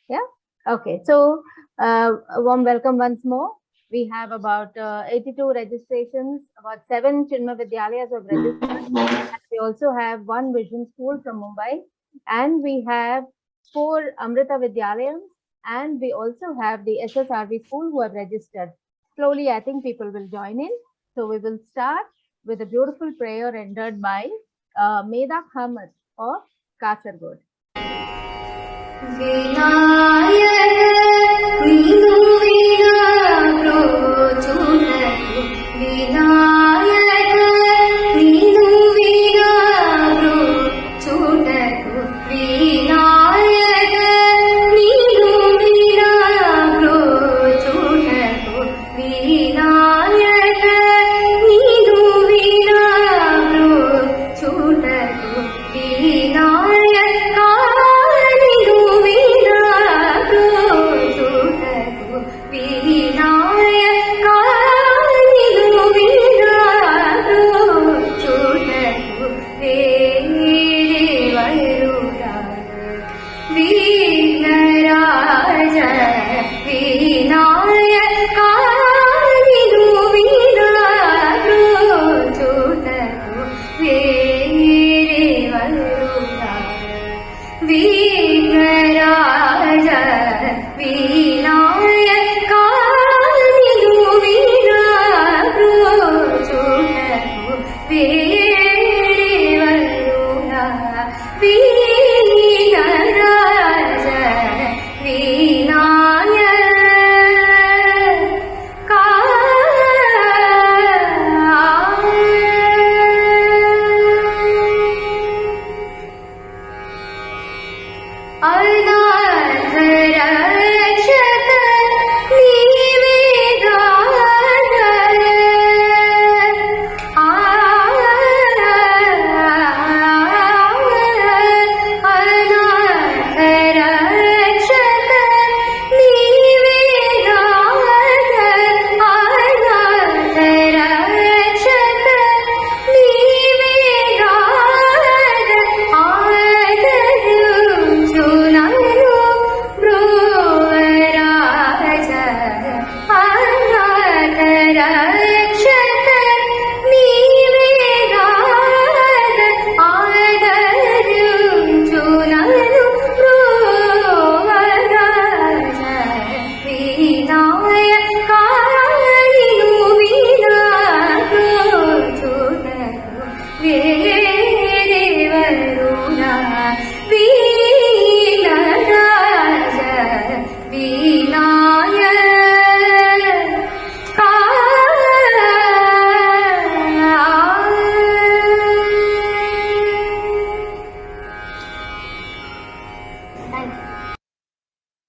Yeah. Okay. So, a warm welcome once more. We have about 82 registrations, about 7 Chinma Vidyalayas have registered. We also have one vision school from Mumbai, and we have 4 Amrita Vidyalayams, and we also have the SSRV school who have registered. Slowly, I think people will join in. So, we will start with a beautiful prayer rendered by Medak Hamad of Kasargod. Vinayak नीनु Veena प्रोचुनकु Vinayak नीनु Veena प्रोचुनकु Vinayak नीनु Veena प्रोचुनकु Vinayak नीनु Veena प्रोचुनकु Vinayak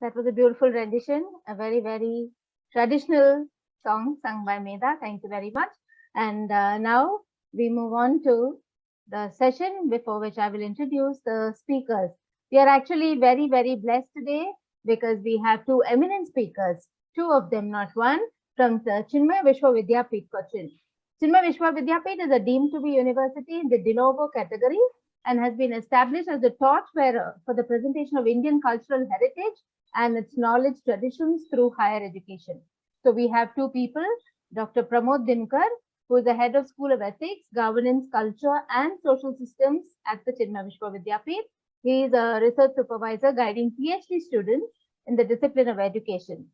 That was a beautiful rendition, a very, very traditional song sung by Meda. Thank you very much. And now we move on to the session before which I will introduce the speakers. We are actually very, very blessed today because we have 2 eminent speakers, 2 of them, not one, from the Chinmay Vishwa Vidyapeeth, Cochin. Chinmay Vishwa Vidyapeeth is a deemed to be university in the de novo category and has been established as the torchbearer for the presentation of Indian cultural heritage and its knowledge traditions through higher education. So we have 2 people, Dr. Pramod Dinakar, who is the head of School of Ethics, Governance, Culture and Social Systems at the Chinmay Vishwa Vidyapeeth. He is a research supervisor guiding PhD students in the discipline of education.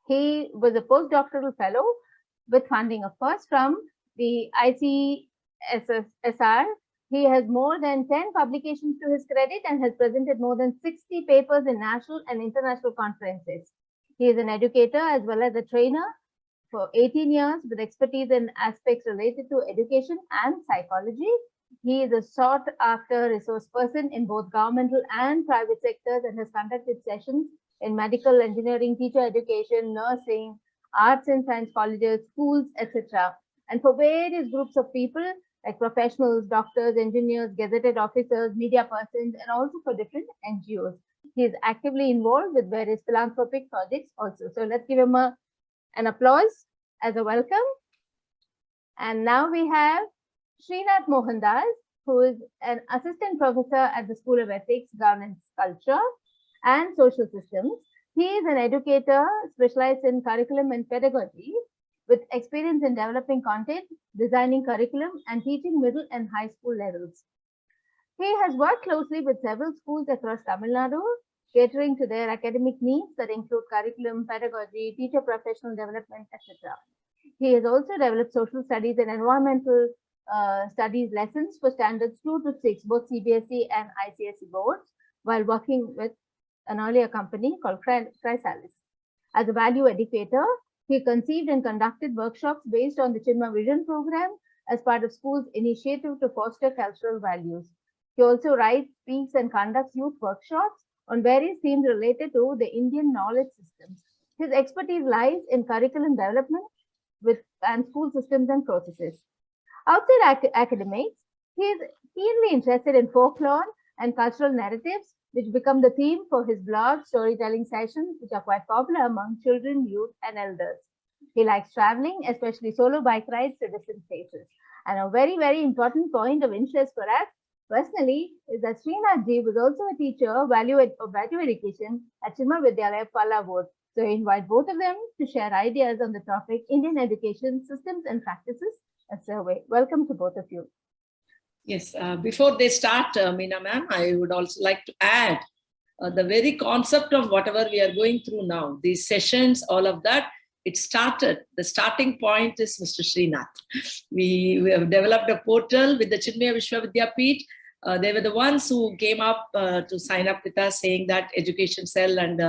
He was a postdoctoral fellow with funding, of course, from the ICSSR. He has more than 10 publications to his credit and has presented more than 60 papers in national and international conferences. He is an educator as well as a trainer for 18 years with expertise in aspects related to education and psychology. He is a sought after resource person in both governmental and private sectors and has conducted sessions in medical, engineering, teacher education, nursing, arts and science colleges, schools, etc. And for various groups of people like professionals, doctors, engineers, gazetted officers, media persons, and also for different NGOs. He is actively involved with various philanthropic projects also. So let's give him an applause as a welcome. And now we have Srinath Mohandas, who is an assistant professor at the School of Ethics, Governance, Culture. and social systems. He is an educator specialized in curriculum and pedagogy with experience in developing content, designing curriculum, and teaching middle and high school levels. He has worked closely with several schools across Tamil Nadu, catering to their academic needs that include curriculum, pedagogy, teacher professional development, etc. He has also developed social studies and environmental studies lessons for standards 2 to 6, both CBSE and ICSE boards, while working with an earlier company called Chrysalis. As a value educator, he conceived and conducted workshops based on the Chinma Vision program as part of school's initiative to foster cultural values. He also writes, speaks, and conducts youth workshops on various themes related to the Indian knowledge systems. His expertise lies in curriculum development and school systems and processes. Outside academics, he is keenly interested in folklore and cultural narratives, which become the theme for his blog storytelling sessions, which are quite popular among children, youth, and elders. He likes traveling, especially solo bike rides to different places. And a very, very important point of interest for us personally is that Srinath ji was also a teacher of value education at Chinma Vidyalaya Pallavur. So I invite both of them to share ideas on the topic Indian education systems and practices and survey. Welcome to both of you. Yes, before they start, Meena ma'am, I would also like to add the very concept of whatever we are going through now, these sessions, all of that, it started, the starting point is Mr. Srinath. We have developed a portal with the Chinmaya Vishwavidyapeeth. They were the ones who came up to sign up with us saying that Education Cell and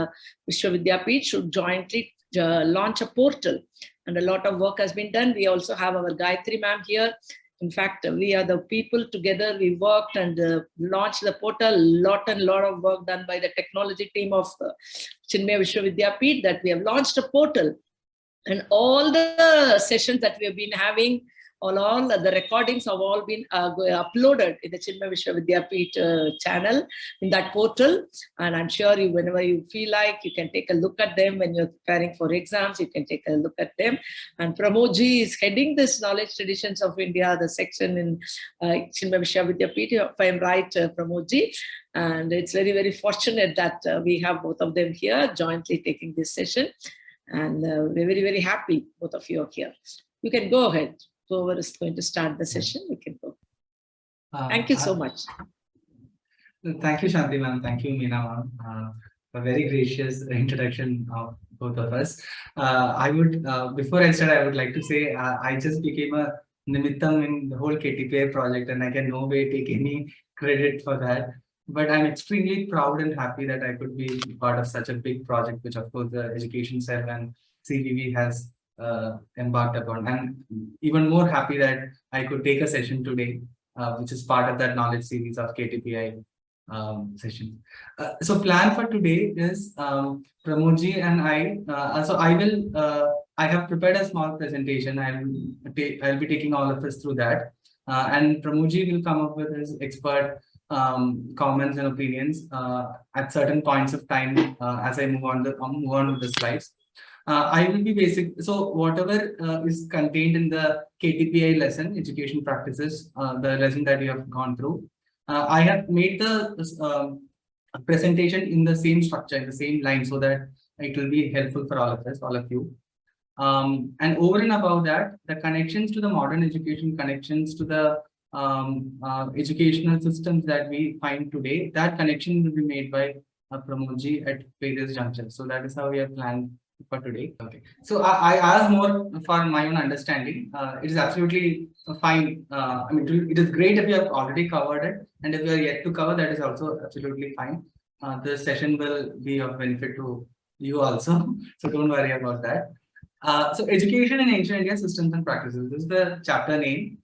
Vishwavidyapeeth should jointly launch a portal. And a lot of work has been done. We also have our Gayatri ma'am here. In fact, we are the people together. We worked and launched the portal. Lot of work done by the technology team of Chinmaya Vishwavidyapeeth that we have launched a portal. And all the sessions that we have been having, all the recordings have all been uploaded in the Chinmaya Vishwavidyapeeth channel in that portal. And I'm sure you, whenever you feel like, you can take a look at them when you're preparing for exams, you can take a look at them. And Pramod ji is heading this Knowledge Traditions of India, the section in Chinmaya Vishwavidyapeeth, if I'm right, Pramod ji. And it's very, very fortunate that we have both of them here jointly taking this session. And we're very, very happy both of you are here. You can go ahead. Whoever is going to start the session, we can go. Thank you so much. Thank you, Shanti ma'am. Thank you, Meena ma'am. A very gracious introduction of both of us. I would, before I start, I would like to say I just became a nimittam in the whole KTPI project, and I can no way take any credit for that. But I'm extremely proud and happy that I could be part of such a big project, which of course the Education Cell and CVV has embarked upon. And even more happy that I could take a session today, which is part of that knowledge series of KTPI session. So plan for today is Pramodji and I. So I have prepared a small presentation. I'll be taking all of us through that. And Pramodji will come up with his expert comments and opinions at certain points of time as I move on with the slides. I will be basic. So whatever is contained in the KTPI lesson, education practices, the lesson that you have gone through, I have made the presentation in the same structure, in the same line, so that it will be helpful for all of us, all of you. And over and above that, the connections to the modern education, connections to the educational systems that we find today, that connection will be made by Pramodji at various junctures. So that is how we have planned for today. Okay. So I ask more for my own understanding. It is absolutely fine. I mean, it is great if you have already covered it, and if you are yet to cover, that is also absolutely fine. The session will be of benefit to you also. So don't worry about that. So education in ancient India systems and practices. This is the chapter name.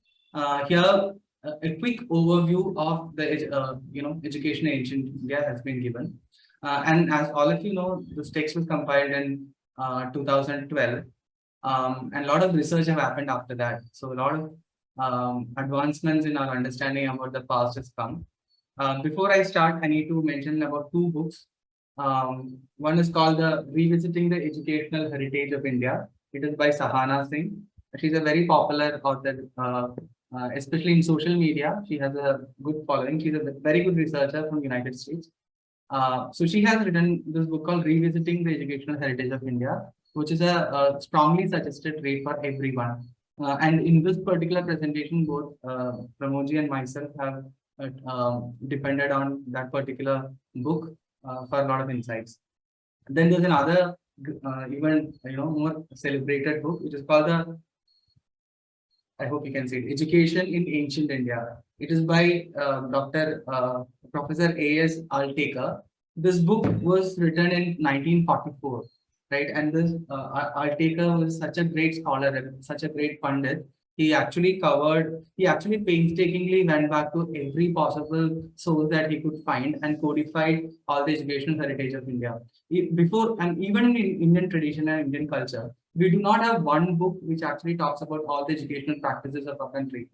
Here, a quick overview of the education in ancient India has been given. And as all of you know, this text was compiled in 2012, and a lot of research have happened after that. So a lot of advancements in our understanding about the past has come. Before I start, I need to mention about two books. One is called the Revisiting the Educational Heritage of India. It is by Sahana Singh. She's a very popular author, especially in social media. She has a good following. She's a very good researcher from United States. So she has written this book called Revisiting the Educational Heritage of India, which is a strongly suggested read for everyone. And in this particular presentation, both Pramodji and myself have depended on that particular book for a lot of insights. Then there's another even more celebrated book, which is called the, I hope you can see it, Education in Ancient India. It is by Dr. Professor A.S. Altekar. This book was written in 1944, right? And this Altekar was such a great scholar and such a great pundit. He actually painstakingly went back to every possible source that he could find and codified all the educational heritage of India. Before, and even in Indian tradition and Indian culture, we do not have one book which actually talks about all the educational practices of our country,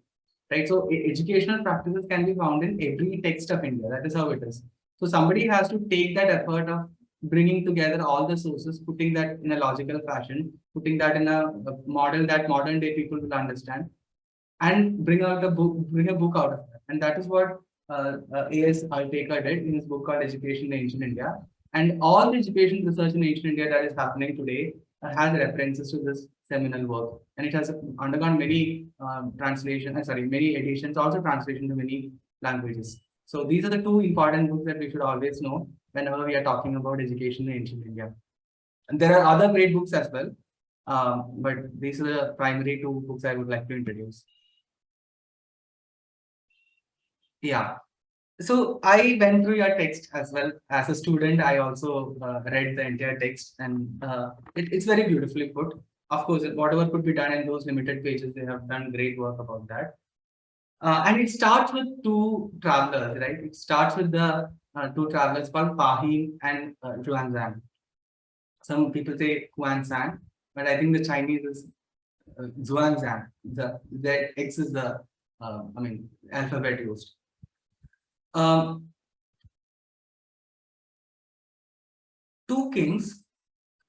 right? So educational practices can be found in every text of India. That is how it is. So somebody has to take that effort of bringing together all the sources, putting that in a logical fashion, putting that in a model that modern day people will understand, and bring a book out of that. And that is what A.S. Altekar did in his book called Education in Ancient India. And all the education research in ancient India that is happening today has references to this seminal work. And it has undergone many many editions, also translation to many languages. So these are the two important books that we should always know whenever we are talking about education in ancient India. And there are other great books as well, but these are the primary two books I would like to introduce. Yeah. So I went through your text as well. As a student, I also read the entire text, and it's very beautifully put. Of course, whatever could be done in those limited pages, they have done great work about that. And it starts with two travelers, right? It starts with the two travelers called Pahin and Zhuangzhang. Some people say Huanshan, but I think the Chinese is Zhuangzhang. The X is the alphabet used. Two kings,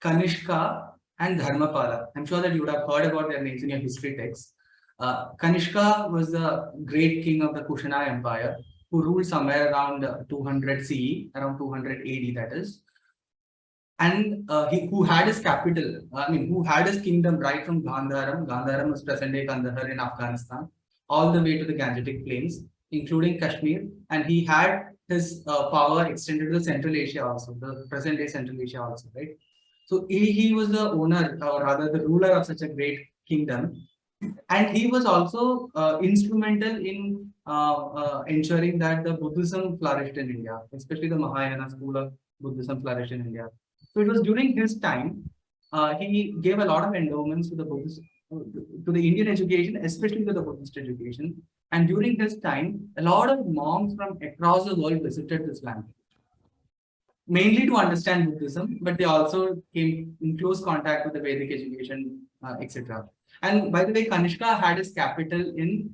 Kanishka and Dharmapala. I'm sure that you would have heard about their names in your history texts. Kanishka was the great king of the Kushana Empire who ruled somewhere around 200 CE, around 200 AD, that is. And who had his capital, who had his kingdom right from Gandharam. Gandharam was present-day Kandahar in Afghanistan, all the way to the Gangetic Plains, including Kashmir. And he had his power extended to Central Asia also, the present-day Central Asia also, right? So he was the owner, or rather the ruler of such a great kingdom. And he was also instrumental in ensuring that the Buddhism flourished in India, especially the Mahayana school of Buddhism flourished in India. So it was during his time, he gave a lot of endowments to the Buddhist, to the Indian education, especially to the Buddhist education. And during his time, a lot of monks from across the world visited this land, mainly to understand Buddhism, but they also came in close contact with the Vedic education, etc. And by the way, Kanishka had his capital in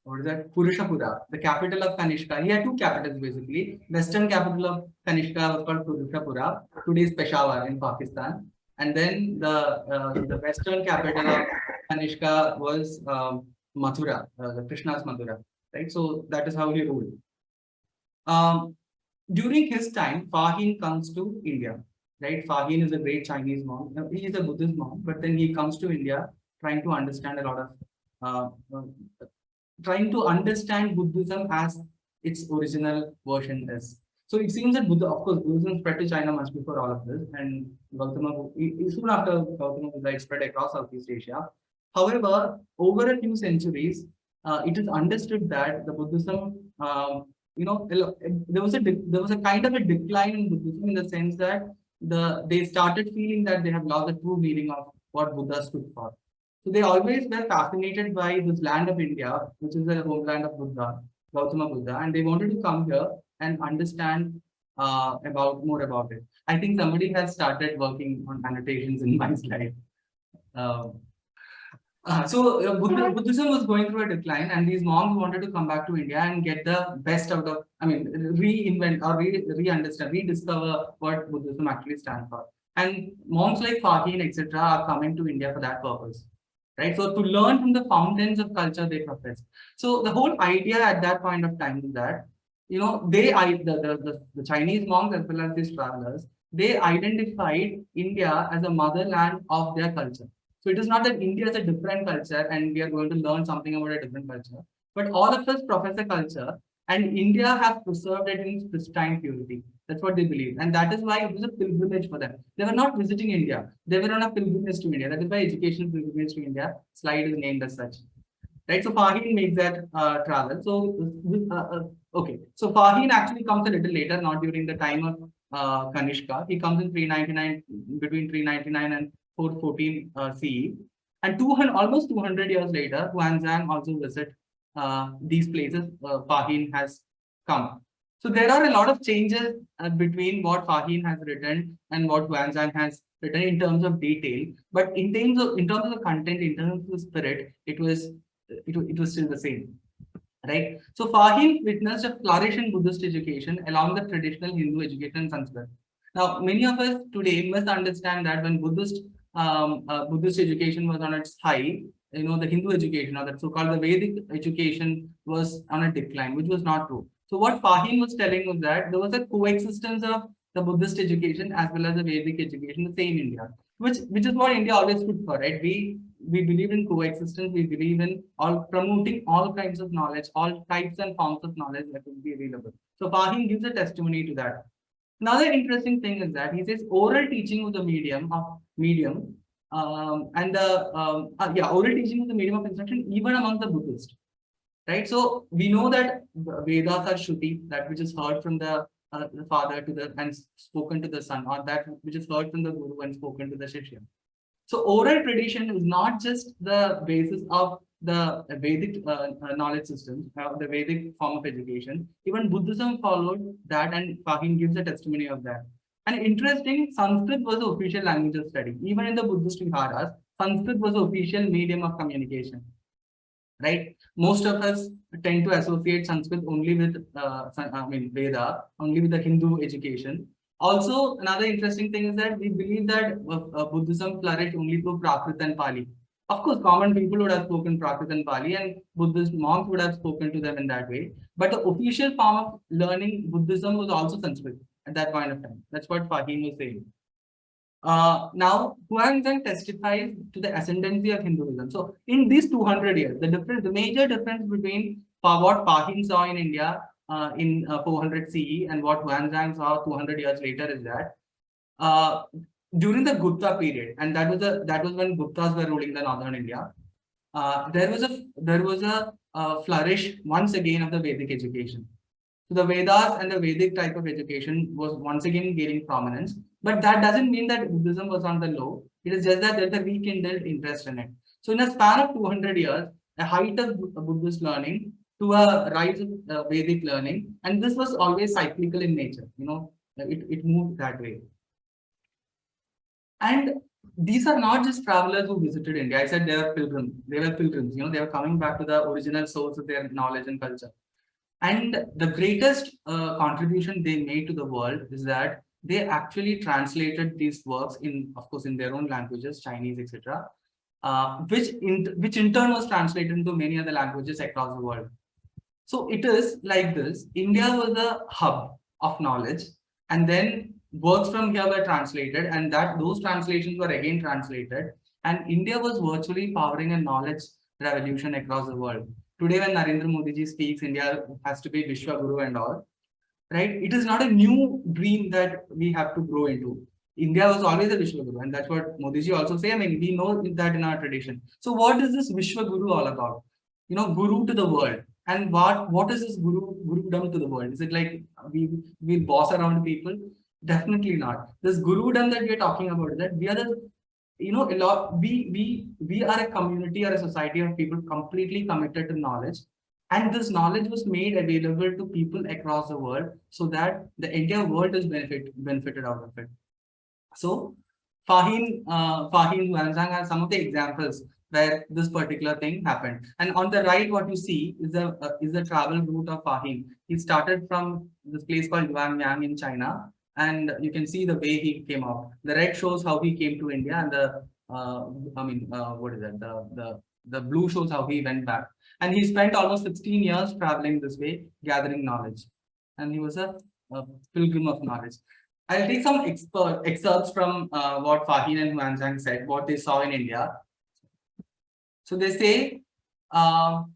what is that? Purushapura, the capital of Kanishka. He had two capitals basically. Western capital of Kanishka was called Purushapura, today's Peshawar in Pakistan. And then the western capital of Kanishka was Mathura, Krishna's Mathura, right? So that is how he ruled. During his time, Fahin comes to India, right? Fahin is a great Chinese monk. He is a Buddhist monk, but then he comes to India trying to understand a lot of trying to understand Buddhism as its original version is. So it seems that Buddha, of course, Buddhism spread to China much before all of this, and Gautama, soon after Gautama Buddha, spread across Southeast Asia. However, over a few centuries, it is understood that the Buddhism, there was a kind of a decline in Buddhism in the sense that they started feeling that they have lost the true meaning of what Buddha stood for. So they always were fascinated by this land of India, which is the homeland of Buddha, Gautama Buddha, and they wanted to come here and understand more about it. I think somebody has started working on annotations in my slide. Buddhism was going through a decline, and these monks wanted to come back to India and get the best out of, reinvent or re-understand, rediscover what Buddhism actually stands for. And monks like Fahin, etc., are coming to India for that purpose. Right, so to learn from the fountains of culture they profess. So the whole idea at that point of time is that the Chinese monks as well as these travelers, they identified India as a motherland of their culture. So it is not that India is a different culture and we are going to learn something about a different culture, but all of us profess a culture and India has preserved it in its pristine purity. That's what they believe. And that is why it was a pilgrimage for them. They were not visiting India. They were on a pilgrimage to India. That is why educational pilgrimage to India slide is named as such. Right. So Fahim makes that travel. So okay. So Fahim actually comes a little later, not during the time of Kanishka. He comes in 399, between 399 and 414 CE. And 200, almost 200 years later, Huanzhang also visit these places Fahim has come. So there are a lot of changes between what Fahim has written and what Huanzhang has written in terms of detail. But in terms of the content, in terms of the spirit, it was still the same, right? So Fahim witnessed a flourish in Buddhist education along the traditional Hindu education in Sanskrit. Now, many of us today must understand that when Buddhist education was on its high, the Hindu education, or the so-called the Vedic education, was on a decline, which was not true. So what Fahim was telling was that there was a coexistence of the Buddhist education as well as the Vedic education, the same India, which is what India always stood for, right? We believe in coexistence. We believe in all promoting all kinds of knowledge, all types and forms of knowledge that will be available. So Fahim gives a testimony to that. Another interesting thing is that he says oral teaching was the medium, oral teaching was the medium of instruction even among the Buddhists, right? So we know that Vedas are Shruti, that which is heard from the father to the and spoken to the son, or that which is heard from the guru and spoken to the shishya. So oral tradition is not just the basis of the Vedic knowledge system, the Vedic form of education. Even Buddhism followed that, and Fahim gives a testimony of that. And interesting, Sanskrit was the official language of study. Even in the Buddhist viharas, Sanskrit was the official medium of communication. Right? Most of us tend to associate Sanskrit only with, Veda, only with the Hindu education. Also, another interesting thing is that we believe that Buddhism flourished only through Prakrit and Pali. Of course, common people would have spoken Prakrit and Pali, and Buddhist monks would have spoken to them in that way. But the official form of learning Buddhism was also Sanskrit at that point of time. That's what Fahim was saying. Now, Huanzhang testifies to the ascendancy of Hinduism. So, in these 200 years, the major difference between what Fahim saw in India in 400 CE and what Huanzhang saw 200 years later is that during the Gupta period, and that was when Guptas were ruling the northern India, there was a flourish once again of the Vedic education. So the Vedas and the Vedic type of education was once again gaining prominence, but that doesn't mean that Buddhism was on the low. It is just that there's a rekindled interest in it. So in a span of 200 years, a height of Buddhist learning to a rise of Vedic learning, and this was always cyclical in nature. It moved that way. And these are not just travelers who visited India. I said they were pilgrims. They were coming back to the original source of their knowledge and culture. And the greatest contribution they made to the world is that they actually translated these works of course, in their own languages, Chinese, etc., which in turn was translated into many other languages across the world. So it is like this: India was a hub of knowledge, and then works from here were translated, and those translations were again translated, and India was virtually powering a knowledge revolution across the world. Today, when Narendra Modi ji speaks, India has to be Vishwa Guru and all, right? It is not a new dream that we have to grow into. India was always a Vishwa Guru, and that's what Modi ji also say. I mean, we know that in our tradition. So what is this Vishwa Guru all about? Guru to the world. And what is this Gurudom to the world? Is it like we boss around people? Definitely not. This Gurudom that we are talking about is that we are we are a community or a society of people completely committed to knowledge, and this knowledge was made available to people across the world so that the entire world is benefited out of it. So Fahim Huanzhang has some of the examples where this particular thing happened. And on the right, what you see is the travel route of Fahim. He started from this place called Yuanyang in China, and you can see the way he came out. The red shows how he came to India, and the blue shows how he went back. And he spent almost 16 years traveling this way, gathering knowledge. and he was a pilgrim of knowledge. I'll take some excerpts from what Fahim and Huanzhang said, what they saw in India. So they say the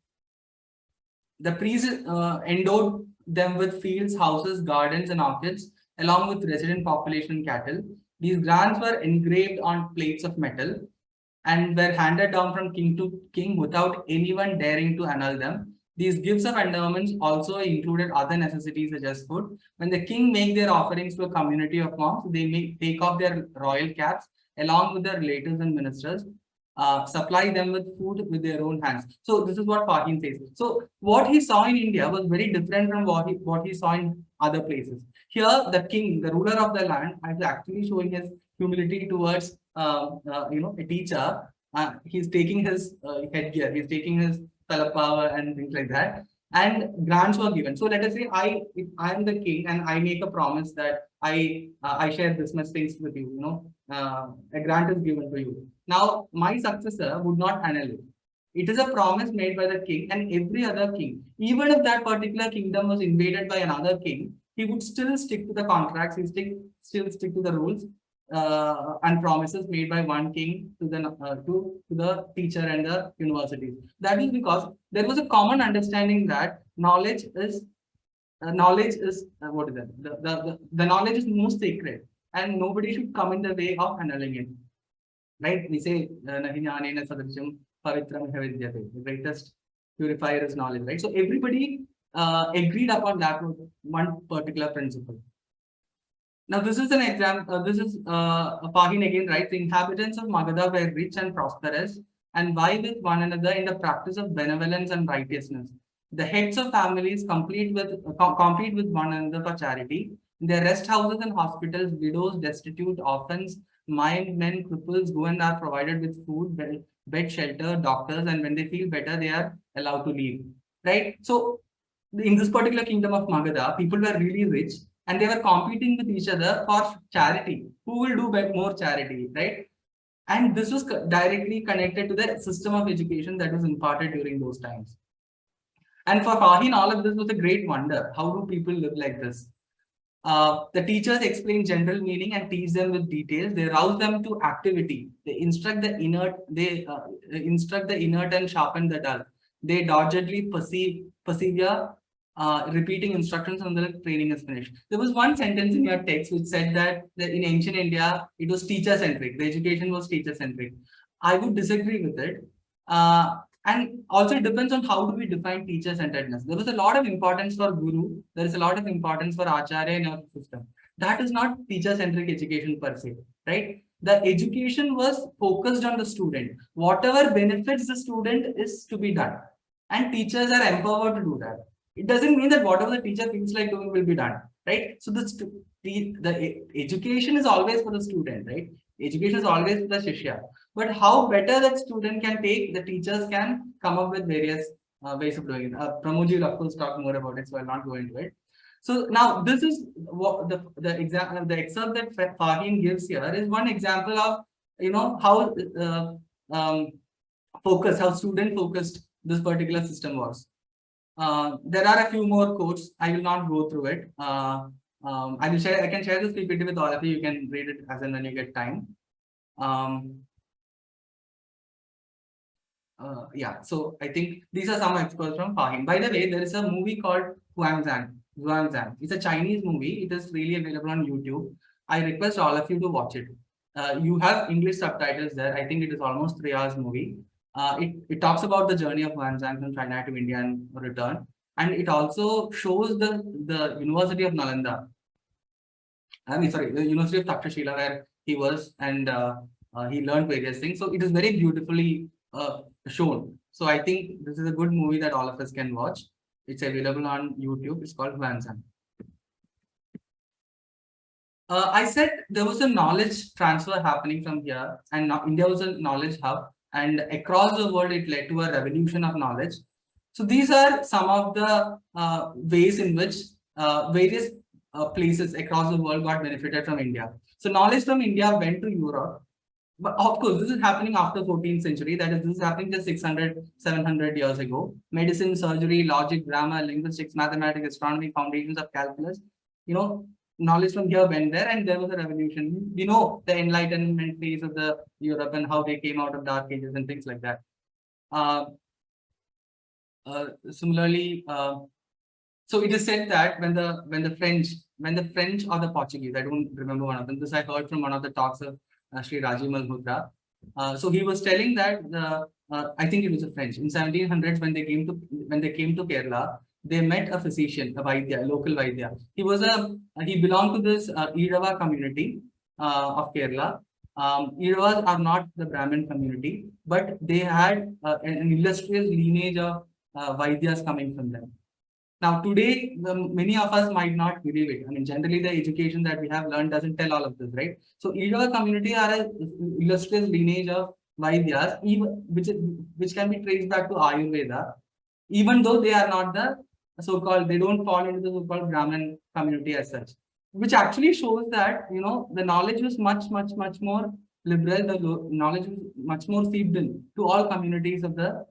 priests endowed them with fields, houses, gardens, and orchids, along with resident population and cattle. These grants were engraved on plates of metal and were handed down from king to king without anyone daring to annul them. These gifts of endowments also included other necessities such as food. When the king made their offerings to a community of monks, they may take off their royal caps along with their relatives and ministers, supply them with food with their own hands. So this is what Fahim says. So what he saw in India was very different from what he saw in other places. Here, the king, the ruler of the land, is actually showing his humility towards a teacher. He's taking his headgear, he's taking his power and things like that. And grants were given. So let us say if I am the king and I make a promise that I share this much things with you. A grant is given to you. Now my successor would not annul it. It is a promise made by the king and every other king. Even if that particular kingdom was invaded by another king, he would still stick to the contracts. He still stick to the rules and promises made by one king to the teacher and the university. That is because there was a common understanding that knowledge is what is that? The knowledge is most sacred, and nobody should come in the way of annulling it. Right? We say "Nahi jnanena sadrishyam pavitram vidyate." The greatest purifier is knowledge. Right? So everybody agreed upon that one particular principle. Now, this is an example. This is Fahim again, right? The inhabitants of Magadha were rich and prosperous and vie with one another in the practice of benevolence and righteousness. The heads of families compete with one another for charity. In their rest houses and hospitals, widows, destitute, orphans, maimed men, cripples go and are provided with food, bed, shelter, doctors, and when they feel better, they are allowed to leave. Right? So, in this particular kingdom of Magadha, people were really rich and they were competing with each other for charity. Who will do more charity, right? And this was directly connected to the system of education that was imparted during those times. And for Fahim, all of this was a great wonder. How do people live like this? The teachers explain general meaning and teach them with details. They rouse them to activity. They instruct the inert. They instruct the inert and sharpen the dull. They doggedly persevere, repeating instructions until the training is finished. There was one sentence in your text which said that in ancient India, it was teacher-centric. The education was teacher-centric. I would disagree with it. And also it depends on how do we define teacher-centeredness. There was a lot of importance for guru. There is a lot of importance for acharya in our system. That is not teacher-centric education per se, right? The education was focused on the student. Whatever benefits the student is to be done. And teachers are empowered to do that. It doesn't mean that whatever the teacher feels like doing will be done, right? So the education is always for the student, right? Education is always for the shishya. But how better that student can take, the teachers can come up with various ways of doing it. Pramod will of course talk more about it, so I'll not go into it. So now this is what the excerpt that Fahim gives here is one example of how how student focused this particular system was. There are a few more quotes. I will not go through it. I can share this PPT with all of you. You can read it as and when you get time. Yeah, so I think these are some experts from Fahim. By the way, there is a movie called Zhuangzhang. It's a Chinese movie. It is really available on YouTube. I request all of you to watch it. You have English subtitles there. I think it is almost 3 hours movie. It talks about the journey of Huanzhang from China to India and return. And it also shows the University of Nalanda. The University of Takshashila where he was and he learned various things. So it is very beautifully shown. So I think this is a good movie that all of us can watch. It's available on YouTube. It's called Huanzhang. I said there was a knowledge transfer happening from here, and India was a knowledge hub, and across the world it led to a revolution of knowledge. So these are some of the ways in which various places across the world got benefited from India. So knowledge from India went to Europe, But of course, this is happening after 14th century. That is, this is happening just 600, 700 years ago. Medicine, surgery, logic, grammar, linguistics, mathematics, astronomy, foundations of calculus. Knowledge from here went there, and there was a revolution. We know the Enlightenment phase of the Europe and how they came out of Dark Ages and things like that. Similarly, so it is said that when the French or the Portuguese, I don't remember one of them. This I heard from one of the talks of Sri Rajiv Malhotra. So he was telling that I think it was the French in 1700s when they came to Kerala, they met a physician, a Vaidya, a local Vaidya. He belonged to this Irava community of Kerala. Iravas are not the Brahmin community, but they had an illustrious lineage of Vaidyas coming from them. Now, today, many of us might not believe it. I mean, generally, the education that we have learned doesn't tell all of this, right? So, Irava community are an illustrious lineage of Vaidyas, which can be traced back to Ayurveda, even though they are not the so-called, they don't fall into the so-called Brahmin community as such, which actually shows that, the knowledge was much more liberal, the knowledge was much more seeped in to all communities of the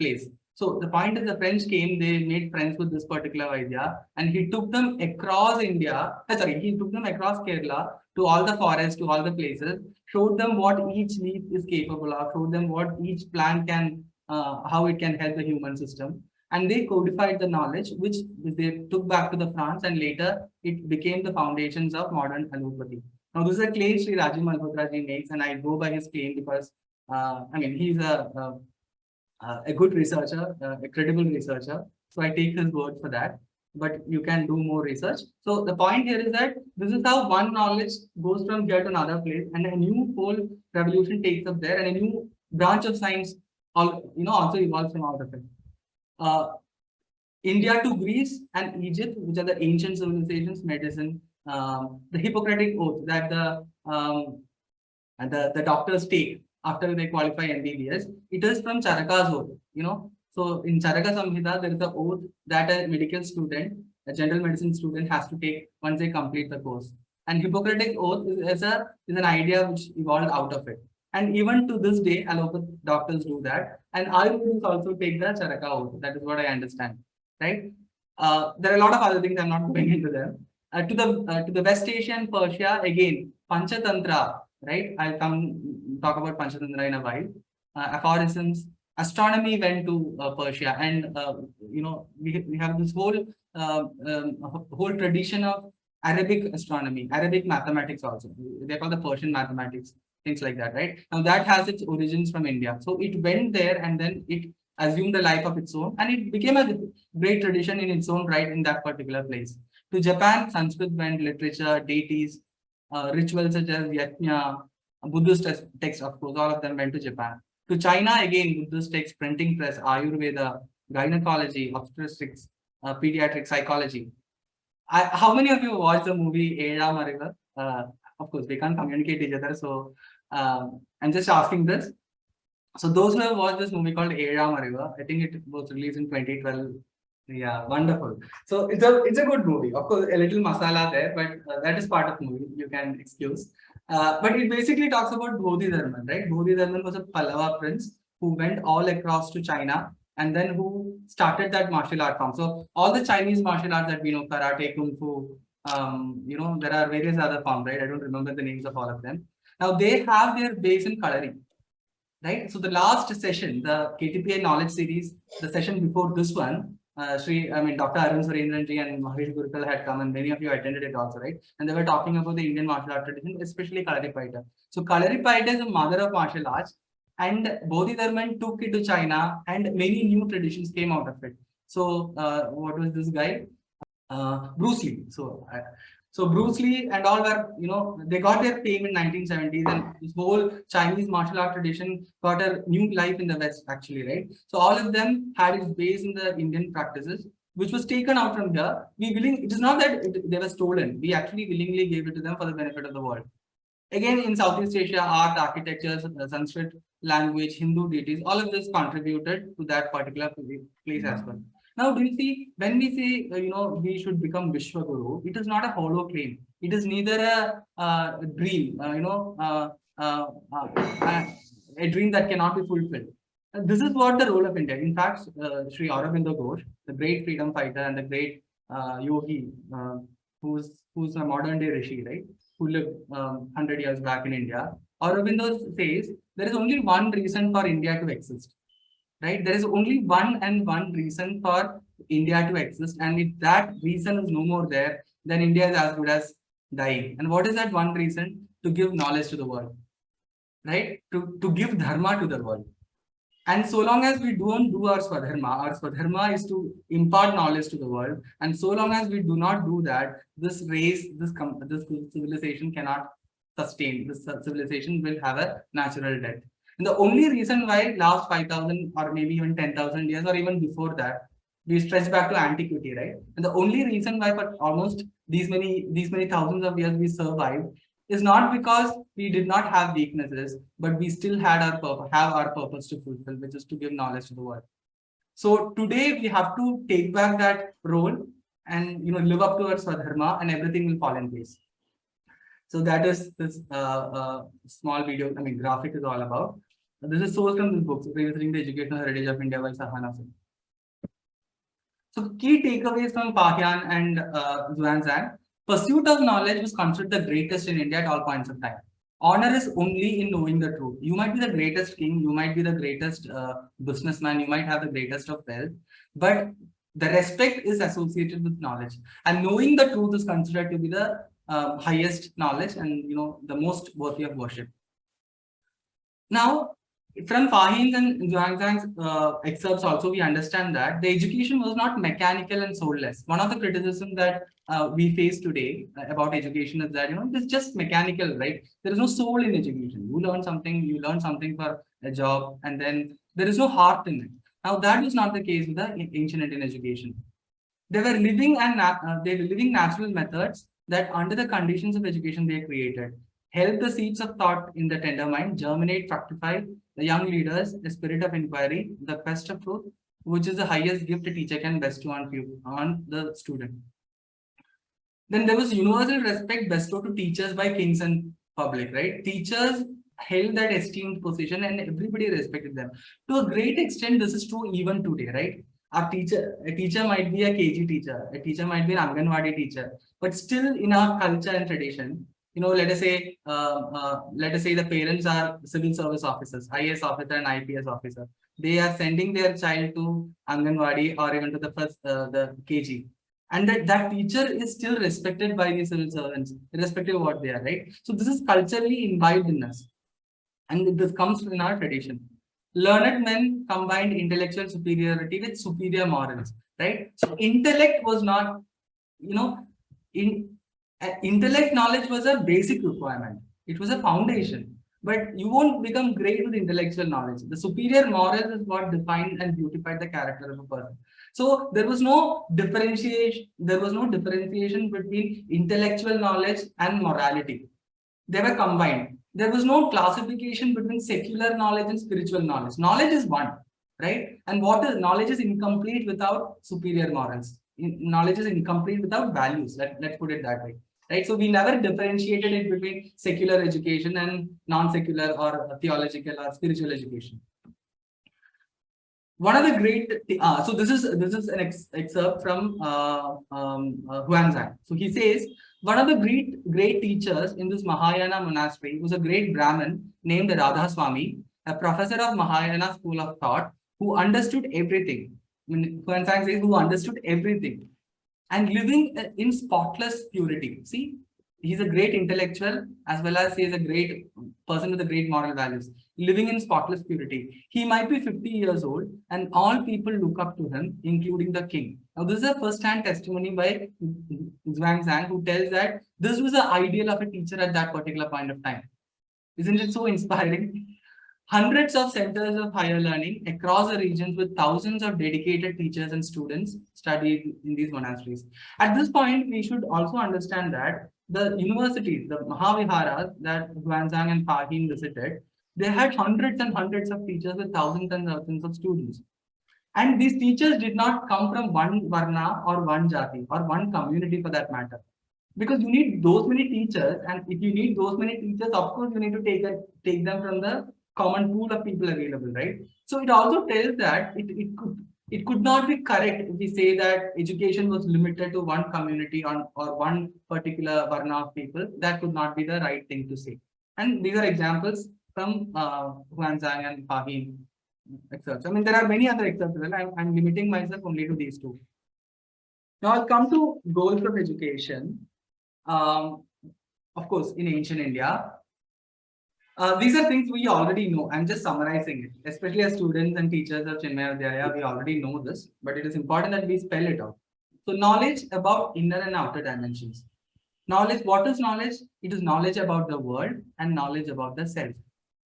place. So the point is the French came, they made friends with this particular Vaidya, and he took them across India, he took them across Kerala to all the forests, to all the places, showed them what each leaf is capable of, showed them what each plant can, how it can help the human system. And they codified the knowledge, which they took back to the France, and later it became the foundations of modern allopathy. Now, this is a claim Sri Rajiv Malhotra ji makes, and I go by his claim because, he's a good researcher, a credible researcher. So I take his word for that. But you can do more research. So the point here is that this is how one knowledge goes from here to another place, and a new whole revolution takes up there, and a new branch of science, also evolves from out of it. India to Greece and Egypt, which are the ancient civilizations, medicine, the Hippocratic oath that the doctors take after they qualify MBBS, it is from Charaka's oath, So in Charaka Samhita, there is an oath that a medical student, a general medicine student has to take once they complete the course. And Hippocratic oath is an idea which evolved out of it. And even to this day, allopathic doctors do that. And Ayurvedics also take the Charaka oath. That is what I understand, right? There are a lot of other things. I'm not going into them. To the West Asia and Persia, again, Panchatantra, right? I'll come talk about Panchatantra in a while. Aphorisms, astronomy went to Persia, and we have this whole tradition of Arabic astronomy, Arabic mathematics also. They call the Persian mathematics, things like that, right? Now that has its origins from India. So it went there, and then it assumed a life of its own, and it became a great tradition in its own right in that particular place. To Japan, Sanskrit went, literature, deities, rituals such as Yajna, Buddhist texts, of course, all of them went to Japan. To China, again, Buddhist texts, printing press, Ayurveda, gynecology, obstetrics, pediatric psychology. How many of you watched the movie Era Mariva? Of course, they can't communicate each other, so I'm just asking this. So those who have watched this movie called Era Mariva, I think it was released in 2012. Yeah, wonderful. So it's a good movie. Of course, a little masala there, but that is part of the movie. You can excuse. But it basically talks about Bodhidharman, right? Bodhidharman was a Pallava prince who went all across to China, and then who started that martial art form. So all the Chinese martial arts that we know, karate, kung fu, there are various other forms, right? I don't remember the names of all of them. Now they have their base in coloring, right? So the last session, the KTPI knowledge series, the session before this one, Dr. Arun Surendranji and Mahesh Gurkal had come, and many of you attended it also, right? And they were talking about the Indian martial art tradition, especially Kalaripaita. So Kalaripaita is the mother of martial arts, and Bodhidharman took it to China, and many new traditions came out of it. So what was this guy? Bruce Lee. So Bruce Lee and all were, they got their fame in 1970s, and this whole Chinese martial art tradition got a new life in the West, actually, right? So all of them had its base in the Indian practices, which was taken out from here. It is not that they were stolen. We actually willingly gave it to them for the benefit of the world. Again, in Southeast Asia, art, architecture, Sanskrit language, Hindu deities, all of this contributed to that particular place as well. Now, do you see, when we say, we should become Vishwaguru, it is not a hollow claim. It is neither a dream, a dream that cannot be fulfilled. This is what the role of India. In fact, Sri Aurobindo Ghosh, the great freedom fighter and the great yogi, who's a modern day rishi, right? Who lived 100 years back in India. Aurobindo says there is only one reason for India to exist, right? There is only one reason for India to exist, and if that reason is no more there, then India is as good as dying. And what is that one reason? To give knowledge to the world, right? To give dharma to the world. And so long as we don't do our swadharma is to impart knowledge to the world. And so long as we do not do that, this race, this civilization cannot sustain. This civilization will have a natural death. And the only reason why last 5,000 or maybe even 10,000 years or even before that, we stretch back to antiquity, right? And the only reason why for almost these many thousands of years we survived is not because we did not have weaknesses, but we still had our purpose to fulfill, which is to give knowledge to the world. So today we have to take back that role and live up to our swadharma, and everything will fall in place. So that is this small video, graphic is all about. This is sourced from this book, Revisiting the Educational Heritage of India by Sahana Singh. So key takeaways from Pahyan and Xuanzang. Pursuit of knowledge was considered the greatest in India at all points of time. Honor is only in knowing the truth. You might be the greatest king, you might be the greatest businessman, you might have the greatest of wealth, but the respect is associated with knowledge. And knowing the truth is considered to be the highest knowledge and the most worthy of worship. Now, from Fahim's and Xuanzang's excerpts also, we understand that the education was not mechanical and soulless. One of the criticisms that we face today about education is that, it is just mechanical, right? There is no soul in education. You learn something for a job, and then there is no heart in it. Now, that was not the case with the ancient Indian education. They were living natural methods that under the conditions of education they created, help the seeds of thought in the tender mind germinate, fructify the young leaders, the spirit of inquiry, the quest of truth, which is the highest gift a teacher can bestow on the student. Then there was universal respect bestowed to teachers by kings and public, right? Teachers held that esteemed position and everybody respected them. To a great extent, this is true even today, right? A teacher might be a KG teacher, a teacher might be an Anganwadi teacher, but still in our culture and tradition, let us say the parents are civil service officers, IAS officer and IPS officer. They are sending their child to Anganwadi or even to the KG. And that teacher is still respected by the civil servants, irrespective of what they are, right? So this is culturally imbibed in us. And this comes in our tradition. Learned men combined intellectual superiority with superior morals, right? So intellect was not, intellect knowledge was a basic requirement. It was a foundation, but you won't become great with intellectual knowledge. The superior morals is what defined and beautified the character of a person. So there was no differentiation. There was no differentiation between intellectual knowledge and morality. They were combined. There was no classification between secular knowledge and spiritual knowledge. Knowledge is one, right? And knowledge is incomplete without superior morals. Knowledge is incomplete without values. Let's put it that way, right? So we never differentiated it between secular education and non-secular or theological or spiritual education. One of the great, so this is an excerpt from Xuanzang. So he says, one of the great teachers in this Mahayana monastery was a great Brahmin named Radha Swami, a professor of Mahayana school of thought, who understood everything. Xuanzang says, who understood everything and living in spotless purity. See, he's a great intellectual as well as he is a great person with a great moral values, living in spotless purity. He might be 50 years old and all people look up to him, including the king. Now, this is a first-hand testimony by Xuanzang, who tells that this was the ideal of a teacher at that particular point of time. Isn't it so inspiring? Hundreds of centers of higher learning across the regions with thousands of dedicated teachers and students studied in these monasteries. At this point, we should also understand that the universities, the Mahaviharas that Xuanzang and Pahim visited, they had hundreds and hundreds of teachers with thousands and thousands of students. And these teachers did not come from one varna or one jati or one community for that matter. because you need those many teachers, and if you need those many teachers, of course you need to take them from the common pool of people available, right? So it also tells that it could not be correct if we say that education was limited to one community or one particular varna of people. That could not be the right thing to say. And these are examples from Huanzhang and Fahim excerpts. I mean, there are many other excerpts. Well, I'm limiting myself only to these two. Now I'll come to goals of education. Of course, in ancient India, these are things we already know. I'm just summarizing it, especially as students and teachers of Chinmaya Vidyalaya, we already know this, but it is important that we spell it out. So knowledge about inner and outer dimensions. Knowledge, what is knowledge? It is knowledge about the world and knowledge about the self.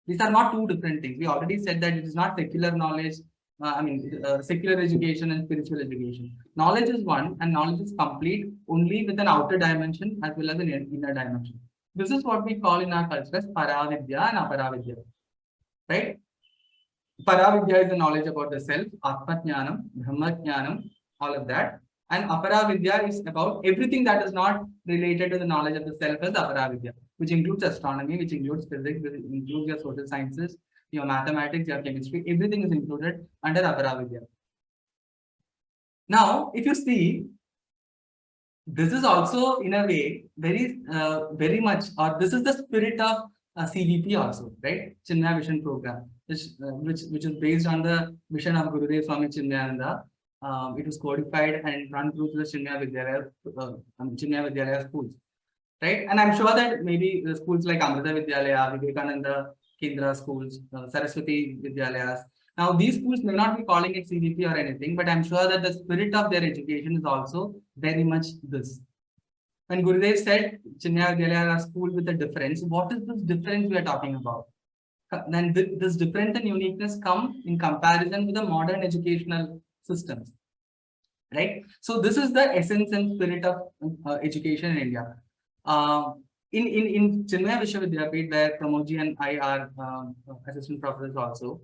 These are not two different things. We already said that it is not secular knowledge, secular education and spiritual education. Knowledge is one, and knowledge is complete only with an outer dimension as well as an inner dimension. This is what we call in our culture as Paravidya and Aparavidya, right? Paravidya is the knowledge about the self, Atmajnanam, Brahmajnanam, all of that. And Aparavidya is about everything that is not related to the knowledge of the self as Aparavidya, which includes astronomy, which includes physics, which includes your social sciences, your mathematics, your chemistry, everything is included under Aparavidya. Now, if you see, this is also in a way very much, or this is the spirit of CVP also, right? Chinmaya Vision Program, which is based on the vision of Gurudev Swami Chinmayananda. It was codified and run through the Chinmaya Vidyalaya schools, right? And I'm sure that maybe the schools like Amrita Vidyalaya, Vivekananda Kendra schools, Saraswati Vidyalayas. Now, these schools may not be calling it CVP or anything, but I'm sure that the spirit of their education is also very much this. When Gurudev said Chinmaya Vidyalaya are school with a difference, what is this difference we are talking about? Then this difference and uniqueness come in comparison with the modern educational systems, right? So this is the essence and spirit of education in India. In Chinmaya Vishwavidyapith, where Pramodji and I are assistant professors also,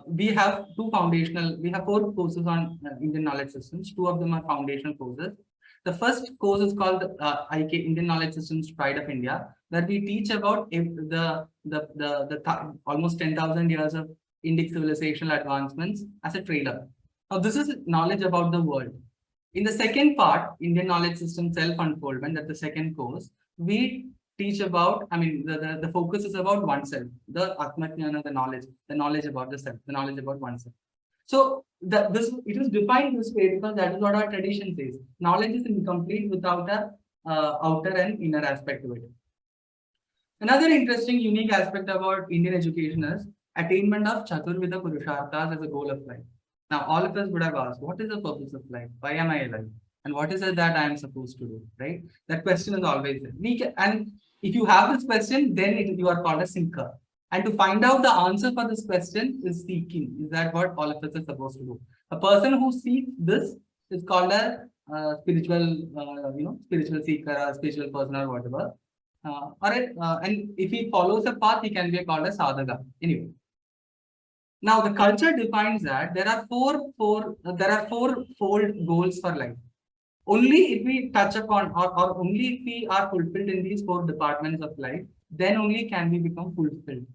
we have we have 4 courses on Indian knowledge systems. 2 of them are foundational courses. The first course is called IK, Indian Knowledge Systems Pride of India, where we teach about the almost 10,000 years of Indic civilizational advancements as a trailer. Now, this is knowledge about the world. In the second part, Indian Knowledge System Self-Unfoldment, that's the second course, we teach about, the focus is about oneself, the Atmajnana, the knowledge about the self, the knowledge about oneself. So it is defined this way because that is what our tradition says. Knowledge is incomplete without a outer and inner aspect to it. Another interesting, unique aspect about Indian education is attainment of Chaturvida Purusharthas as a goal of life. Now, all of us would have asked, what is the purpose of life? Why am I alive? And what is it that I am supposed to do, right? That question is always there. And if you have this question, then you are called a seeker. And to find out the answer for this question is seeking. Is that what all of us are supposed to do? A person who seeks this is called a spiritual seeker, a spiritual person, or whatever. And if he follows a path, he can be called a sadhaka. Anyway. Now, the culture defines that there are four-fold goals for life. Only if we touch upon, or only if we are fulfilled in these 4 departments of life, then only can we become fulfilled.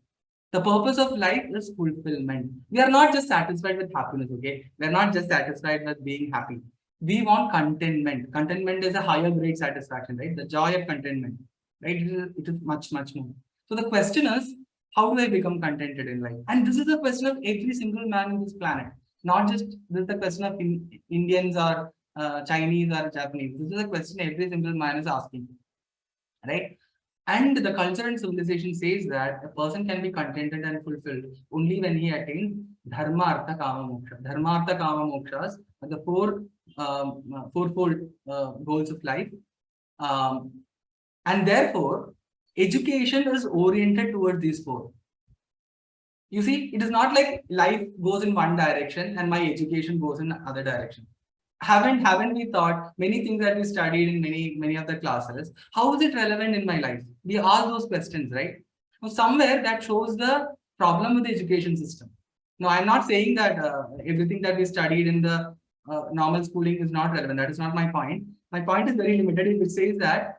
The purpose of life is fulfillment. We are not just satisfied with happiness, okay? We are not just satisfied with being happy. We want contentment. Contentment is a higher grade satisfaction, right? The joy of contentment, right? It is much, much more. So the question is, how do I become contented in life? And this is a question of every single man in this planet. Not just this is the question of Indians or Chinese or Japanese. This is a question every single man is asking, right? And the culture and civilization says that a person can be contented and fulfilled only when he attains dharma, artha, kama, moksha. Dharma, artha, kama, mokshas are the fourfold goals of life. And therefore, education is oriented towards these 4. You see, it is not like life goes in one direction and my education goes in other direction. Haven't we thought many things that we studied in many of the classes? How is it relevant in my life? We ask those questions, right? Now, somewhere that shows the problem with the education system. Now, I'm not saying that everything that we studied in the normal schooling is not relevant. That is not my point. My point is very limited. It says that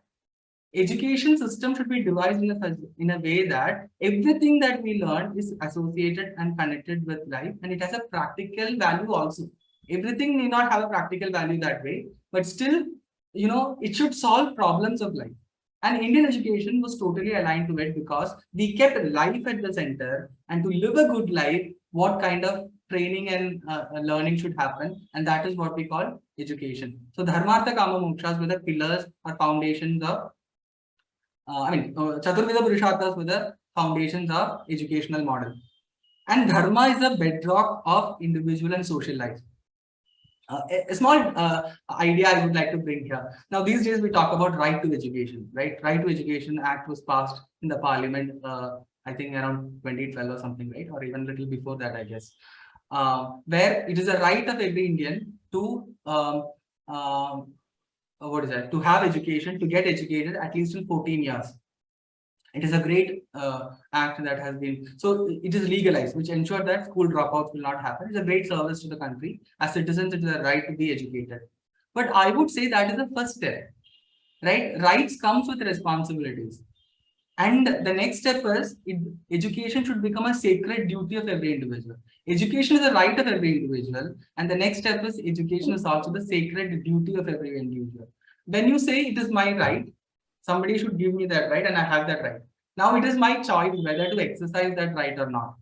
education system should be devised in a way that everything that we learn is associated and connected with life, and it has a practical value also. Everything may not have a practical value that way, but still, it should solve problems of life. And Indian education was totally aligned to it because we kept life at the center, and to live a good life, what kind of training and learning should happen, and that is what we call education. So dharmartha kama mokshas were the pillars or foundations of Chaturveda Purusharthas were the foundations of educational model. And dharma is the bedrock of individual and social life. A small idea I would like to bring here. Now, these days we talk about right to education, right? Right to Education Act was passed in the parliament, I think around 2012 or something, right? Or even a little before that, I guess. Where it is a right of every Indian to what is that? To have education, to get educated at least till 14 years. It is a great act that has been, so it is legalized, which ensures that school dropouts will not happen. It's a great service to the country. As citizens, it is a right to be educated. But I would say that is the first step, right? Rights comes with responsibilities. And the next step is education should become a sacred duty of every individual. Education is a right of every individual. And the next step is education is also the sacred duty of every individual. When you say it is my right, somebody should give me that right and I have that right. Now it is my choice whether to exercise that right or not,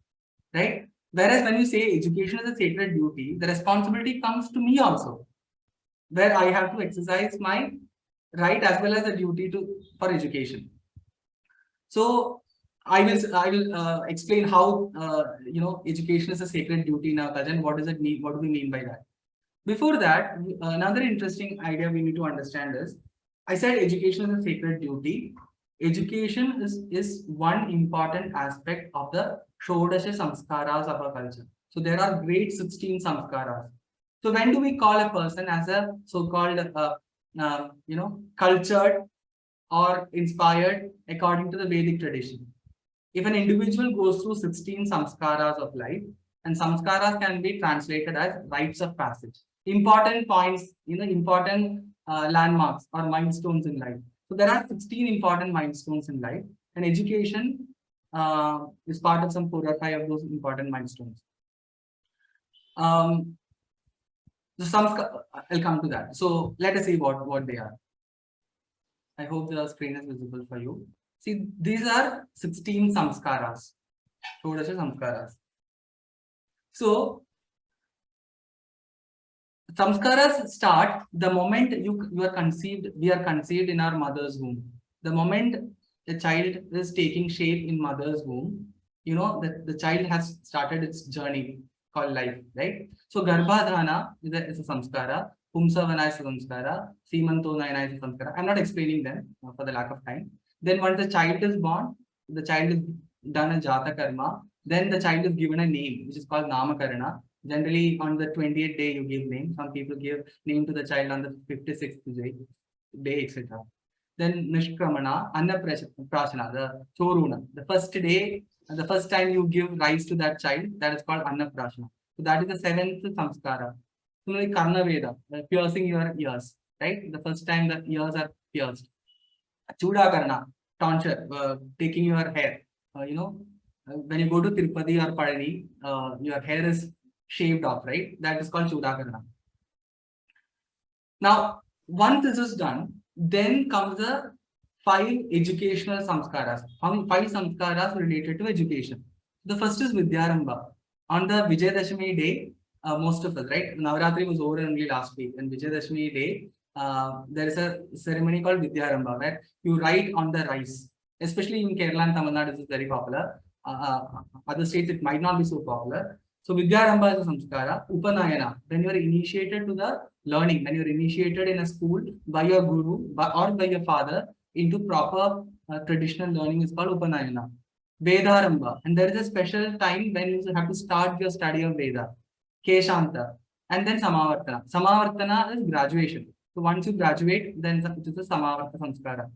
right? Whereas when you say education is a sacred duty, the responsibility comes to me also, where I have to exercise my right as well as the duty for education. So I will explain how education is a sacred duty now, Kajan. What does it mean? What do we mean by that? Before that, another interesting idea we need to understand is, I said education is a sacred duty. Education is one important aspect of the Shodasha Samskaras of our culture. So there are great 16 Samskaras. So when do we call a person as a so-called cultured or inspired according to the Vedic tradition? If an individual goes through 16 samskaras of life, and samskaras can be translated as rites of passage, important points, important landmarks or milestones in life. So there are 16 important milestones in life, and education is part of some 4 or 5 of those important milestones. I'll come to that. So let us see what they are. I hope the screen is visible for you. See, these are 16 samskaras, Shodasha samskaras. So, samskaras start the moment you are conceived, we are conceived in our mother's womb. The moment a child is taking shape in mother's womb, the child has started its journey called life, right? So, Garbhadhana is a samskara. Pumsavana is a samskara, Simantonayana is a samskara. I'm not explaining them for the lack of time. Then once the child is born, the child is done a Jata Karma. Then the child is given a name, which is called Namakarana. Generally, on the 28th day, you give name. Some people give name to the child on the 56th day, etc. Then Nishkramana, Annaprashana, the Choruna. The first day, the first time you give rise to that child, that is called Annaprashana. So that is the 7th samskara. Similarly, Karna Veda, piercing your ears, right? The first time the ears are pierced. Chuda Karna, tonsure, taking your hair. When you go to Tirupati or Padani, your hair is shaved off, right? That is called Chuda Karna. Now, once this is done, then comes the 5 educational samskaras. 5 samskaras related to education. The first is Vidyarambha. On the Vijayadashami day, most of us, right? Navaratri was over only last week, and Vijayadashami day, there is a ceremony called Vidyarambha where you write on the rice. Especially in Kerala and Tamil Nadu, this is very popular. Other states, it might not be so popular. So Vidyarambha is a samskara. Upanayana, when you are initiated to the learning, when you are initiated in a school by your guru or by your father into proper traditional learning is called Upanayana. Vedarambha, and there is a special time when you have to start your study of Veda. Keshanta, and then Samavartana. Samavartana is graduation. So once you graduate, then it is a Samavarta samskara.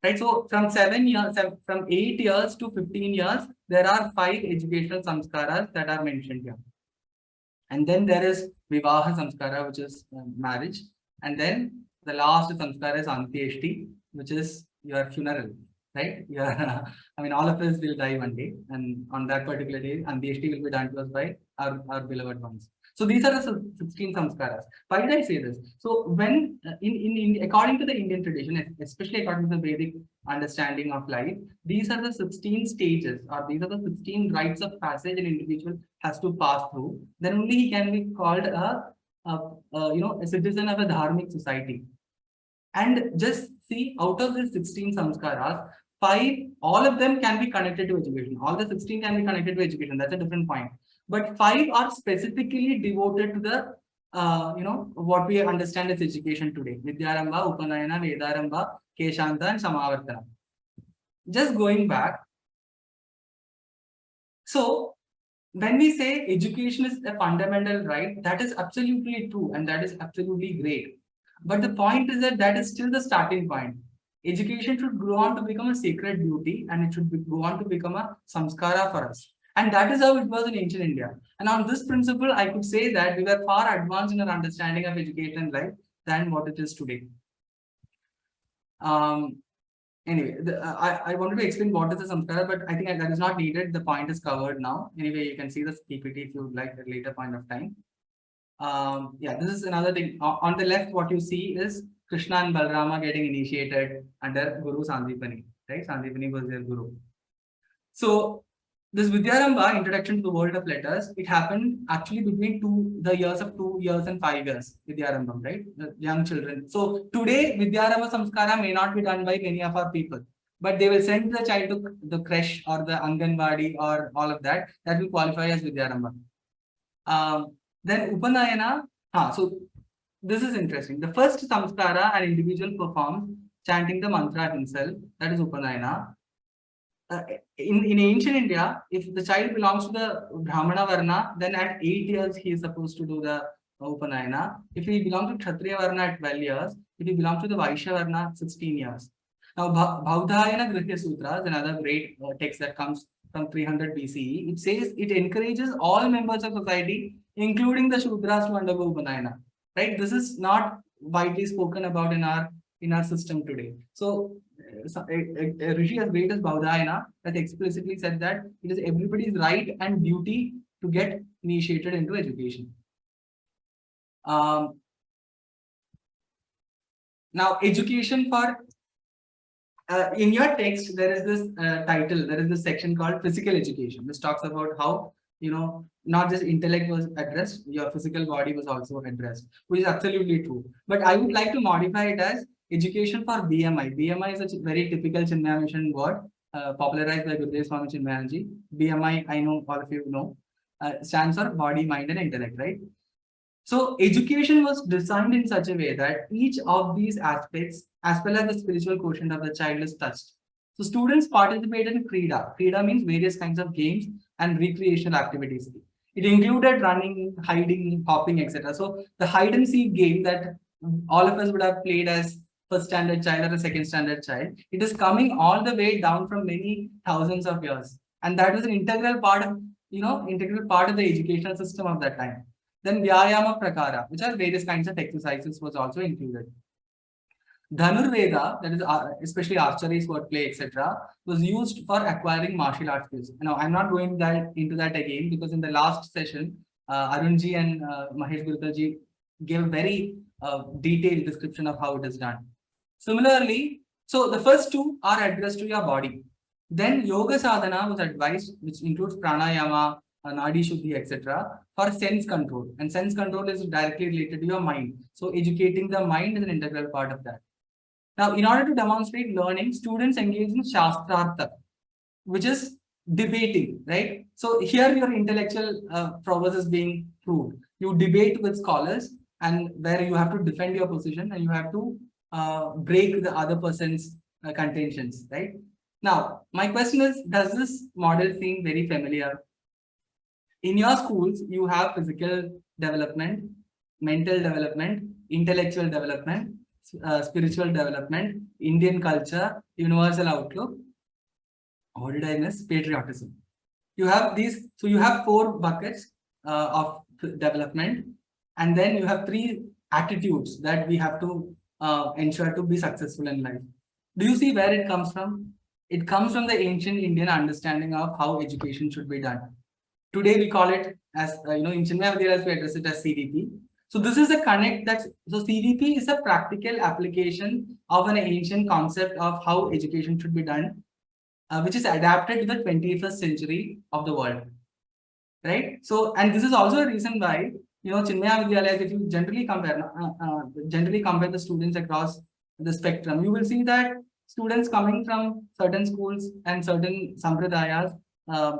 Right, so from 8 years to 15 years, there are 5 educational samskaras that are mentioned here. And then there is Vivaha samskara, which is marriage. And then the last samskara is Antyeshti, which is your funeral, right? Yeah, I mean, all of us will die one day, and on that particular day, Andyeshti will be done to us by our beloved ones. So these are the 16 samskaras. Why did I say this? So when in according to the Indian tradition, especially according to the Vedic understanding of life, these are the 16 stages, or these are the 16 rites of passage an individual has to pass through. Then only he can be called a citizen of a dharmic society. And just see, out of the 16 samskaras, 5, all of them can be connected to education. All the 16 can be connected to education. That's a different point. But 5 are specifically devoted to the, what we understand as education today. Vidyaramba, Upanayana, Vedaramba, Keshanta, and Samavartana. Just going back. So, when we say education is a fundamental right, that is absolutely true and that is absolutely great. But the point is that is still the starting point. Education should grow on to become a sacred duty and it should go on to become a samskara for us. And that is how it was in ancient India. And on this principle, I could say that we were far advanced in our understanding of education and life than what it is today. Anyway, I wanted to explain what is the samskara, but I think that is not needed. The point is covered now. Anyway, you can see the PPT if you would like at a later point of time. Yeah, this is another thing. On the left, what you see is Krishna and Balrama getting initiated under Guru Sandipani, right? Sandipani was their guru. So this Vidyaramba, introduction to the world of letters, it happened actually between the years of 2 years and 5 years, Vidyarambam, right? The young children. So today, Vidyaramba Samskara may not be done by many of our people, but they will send the child to the creche or the Anganwadi or all of that. That will qualify as Vidyaramba. Then Upanayana, so this is interesting. The first samskara an individual performs chanting the mantra himself, that is Upanayana. In ancient India, if the child belongs to the Brahmana Varna, then at 8 years he is supposed to do the Upanayana. If he belongs to Kshatriya Varna at 12 years, if he belongs to the Vaishya Varna, 16 years. Now, Bhaudhayana Grihya Sutras, another great text that comes from 300 BCE, it says it encourages all members of society, including the Shudras, to undergo Upanayana. Right? This is not widely spoken about in our system today. So, a rishi as great as Bhaudhayana has explicitly said that it is everybody's right and duty to get initiated into education. Now, education for in your text, there is this title, there is this section called physical education, which talks about how, not just intellect was addressed, your physical body was also addressed, which is absolutely true. But I would like to modify it as education for BMI. BMI is a very typical Chinmaya Mission word, popularized by Gurudev Swami Chinmayanji. BMI, I know all of you know, stands for body, mind, and intellect, right? So education was designed in such a way that each of these aspects, as well as the spiritual quotient of the child, is touched. So students participate in Krida. Krida means various kinds of games and recreational activities. It included running, hiding, hopping, etc. So the hide and seek game that all of us would have played as first standard child or a second standard child, it is coming all the way down from many thousands of years. And that was an integral part of, the educational system of that time. Then Vyayama Prakara, which are various kinds of exercises, was also included. Dhanurveda, that is especially archery, swordplay, etc., was used for acquiring martial arts skills. Now, I'm not going into that again because in the last session, Arunji and Mahesh Gurkalji gave a very detailed description of how it is done. Similarly, so the first two are addressed to your body. Then Yoga Sadhana was advised, which includes Pranayama, Nadi Shuddhi, etc., for sense control. And sense control is directly related to your mind. So educating the mind is an integral part of that. Now, in order to demonstrate learning, students engage in Shastrartha, which is debating, right? So here your intellectual prowess is being proved. You debate with scholars and where you have to defend your position and you have to break the other person's contentions, right? Now, my question is, does this model seem very familiar? In your schools, you have physical development, mental development, intellectual development, spiritual development, Indian culture, universal outlook. What did I miss? Patriotism. You have these, so you have 4 buckets of development, and then you have 3 attitudes that we have to ensure to be successful in life. Do you see where it comes from? It comes from the ancient Indian understanding of how education should be done. Today we call it as in Chinmaya Vidyalayas we address it as CVP. So this is a connect that's so CVP is a practical application of an ancient concept of how education should be done, which is adapted to the 21st century of the world, right? So, and this is also a reason why Chinmaya Vidyalayas, if you generally compare the students across the spectrum, you will see that students coming from certain schools and certain sampradayas,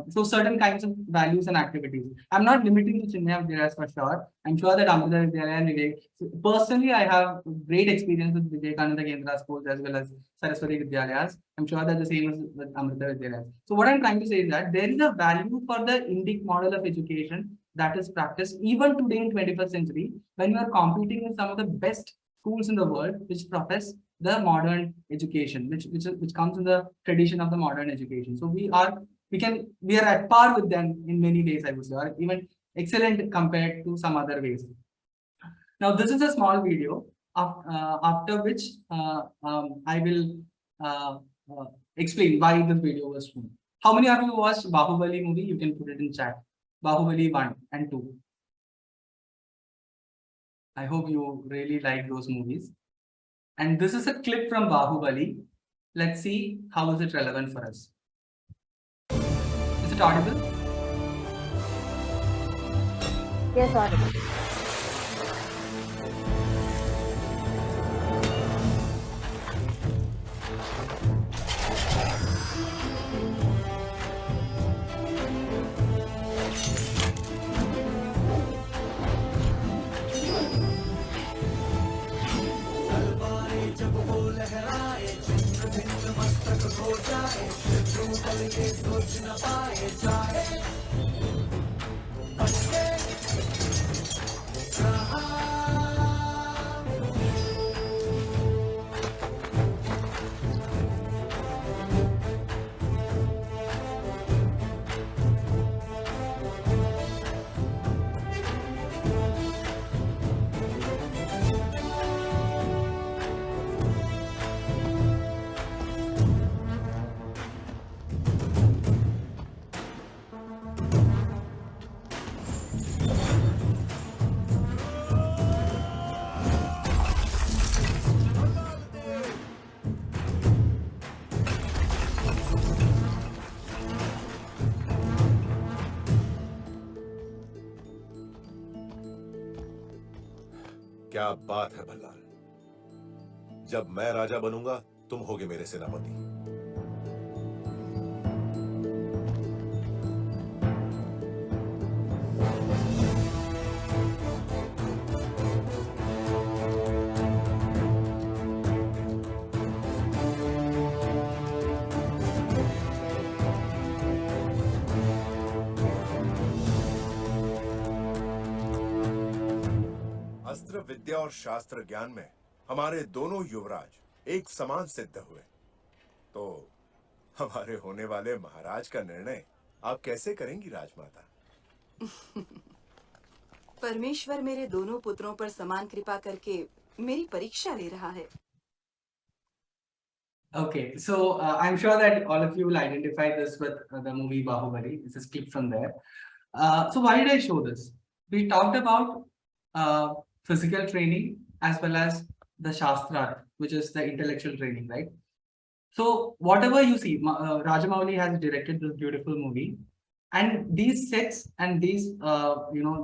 so certain kinds of values and activities. I'm not limiting to Chinmaya Vidyalayas for sure. I'm sure that Amrita Vidyalaya and Vivek. So personally, I have great experience with Vivekananda Kendra schools as well as Saraswati Vidyalayas. I'm sure that the same is with Amrita Vidyalaya. So what I'm trying to say is that there is a value for the Indic model of education that is practiced even today in 21st century when you are competing with some of the best schools in the world which profess the modern education, which comes in the tradition of the modern education. So we are at par with them in many ways, I would say, or even excellent compared to some other ways. Now, this is a small video after which I will explain why this video was shown. How many of you watched Bahubali movie? You can put it in chat. Bahubali 1 and 2. I hope you really like those movies. And this is a clip from Bahubali. Let's see how is it relevant for us. Is it audible? Yes, audible. क्या बात है भल्लाल। जब मैं राजा बनूंगा तुम होगे मेरे सेनापति। अस्त्र विद्या और शास्त्र ज्ञान में हमारे दोनों युवराज एक समान सिद्ध हुए, तो हमारे होने वाले महाराज का निर्णय आप कैसे करेंगी राजमाता? परमेश्वर मेरे दोनों पुत्रों पर समान कृपा करके मेरी परीक्षा ले रहा है। Okay, so I'm sure that all of you will identify this with the movie Bahubali. This is clip from there. So why did I show this? We talked about physical training as well as the Shastra, which is the intellectual training, right? So whatever you see, Rajamouli has directed this beautiful movie, and these sets and these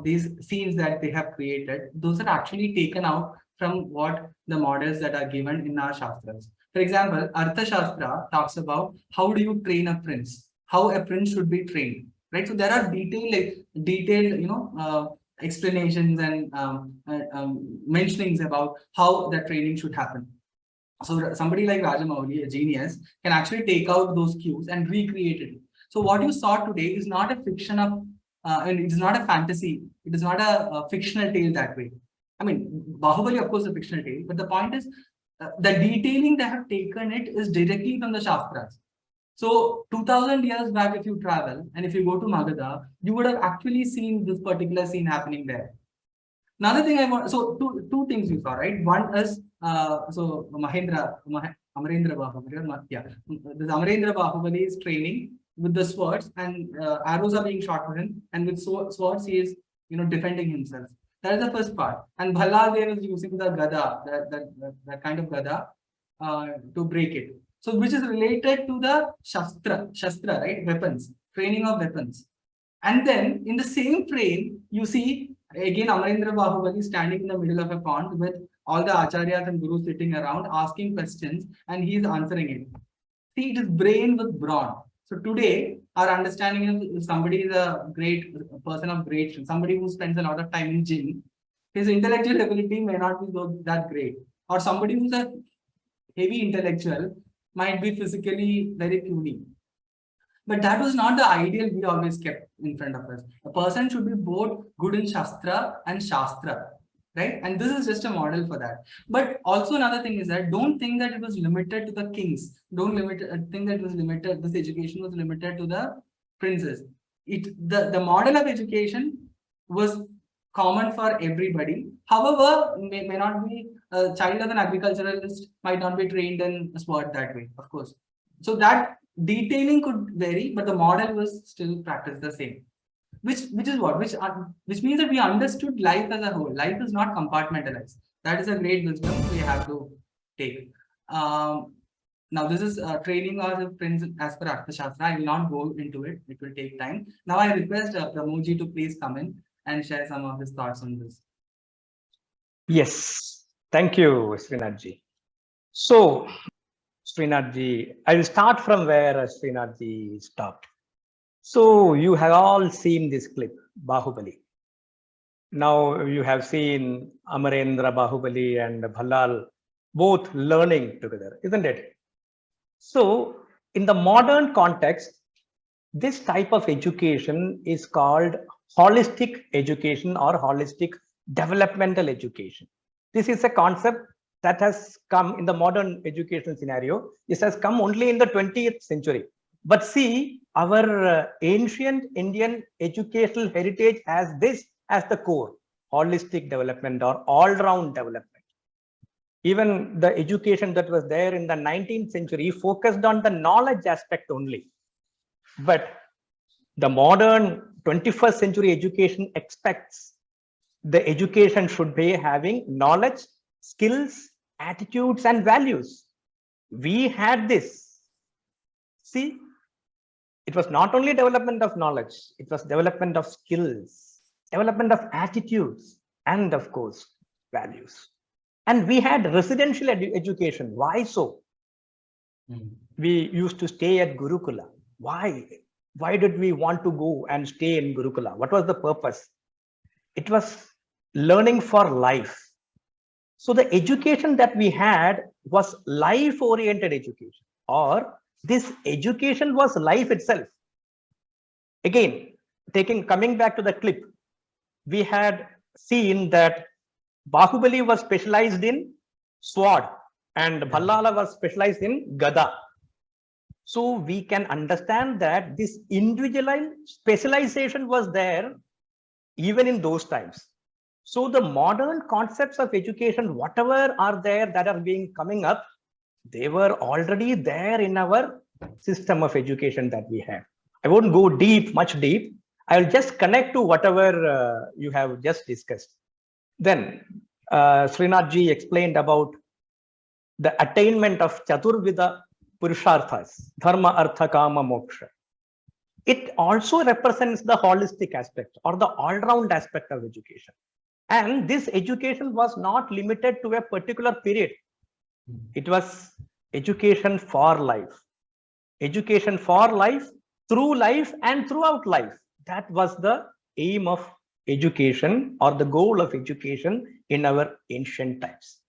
these scenes that they have created, those are actually taken out from what the models that are given in our Shastras. For example, Artha Shastra talks about how do you train a prince, how a prince should be trained, right? So there are detailed explanations and mentionings about how the training should happen. So somebody like Rajamouli, a genius, can actually take out those cues and recreate it. So what you saw today is not a fiction of, and it is not a fantasy. It is not a fictional tale that way. I mean, Bahubali, of course, is a fictional tale, but the point is, the detailing they have taken it is directly from the Shastras. So 2000 years back, if you travel and if you go to Magadha, you would have actually seen this particular scene happening there. Another thing I want, so two things you saw, right? One is so Amarendra Bahubali, this Amarendra Bahubali is training with the swords, and arrows are being shot at him, and with swords he is, defending himself. That is the first part. And Bhalladev is using the gada, that kind of gada, to break it. So, which is related to the shastra, right? Weapons, training of weapons. And then in the same frame, you see again Amarendra Bahubali standing in the middle of a pond with all the acharyas and gurus sitting around asking questions, and he is answering it. See, it is brain with brawn. So today, our understanding is if somebody is a great person of great, somebody who spends a lot of time in gym, his intellectual ability may not be that great. Or somebody who's a heavy intellectual might be physically very puny. But that was not the ideal we always kept in front of us. A person should be both good in Shastra and Shastra, right? And this is just a model for that. But also another thing is that don't think that it was limited to the kings. Don't think that it was limited, this education was limited to the princes. The model of education was common for everybody. However, may not be a child of an agriculturalist might not be trained in sport that way, of course. So that detailing could vary, but the model was still practiced the same. Which means that we understood life as a whole. Life is not compartmentalized. That is a great wisdom we have to take. Now this is training of the prince as per Arthashastra. I will not go into it. It will take time. Now I request Pramodji to please come in and share some of his thoughts on this. Yes, thank you, Srinathji. So, Srinathji, I will start from where Srinathji stopped. So, you have all seen this clip, Bahubali. Now, you have seen Amarendra Bahubali and Bhallal both learning together, isn't it? So, in the modern context, this type of education is called holistic education or holistic developmental education. This is a concept that has come in the modern education scenario. This has come only in the 20th century. But see, our ancient Indian educational heritage has this as the core, holistic development or all-round development. Even the education that was there in the 19th century focused on the knowledge aspect only. But the modern 21st century education expects the education should be having knowledge, skills, attitudes, and values. We had this. See, it was not only development of knowledge, it was development of skills, development of attitudes, and of course, values. And we had residential education. Why so? We used to stay at Gurukula. Why? Why did we want to go and stay in Gurukula? What was the purpose? It was learning for life. So the education that we had was life-oriented education, or this education was life itself. Again, coming back to the clip, we had seen that Bahubali was specialized in sword and Bhallala was specialized in gada. So we can understand that this individual specialization was there even in those times. So the modern concepts of education, whatever are there that are being coming up, they were already there in our system of education that we have. I won't go much deep. I will just connect to whatever you have just discussed. Then Srinathji explained about the attainment of Chaturvida Purusharthas, Dharma, Artha, Kama, Moksha. It also represents the holistic aspect or the all-round aspect of education. And this education was not limited to a particular period. It was education for life. Education for life, through life, and throughout life. That was the aim of education or the goal of education in our ancient times.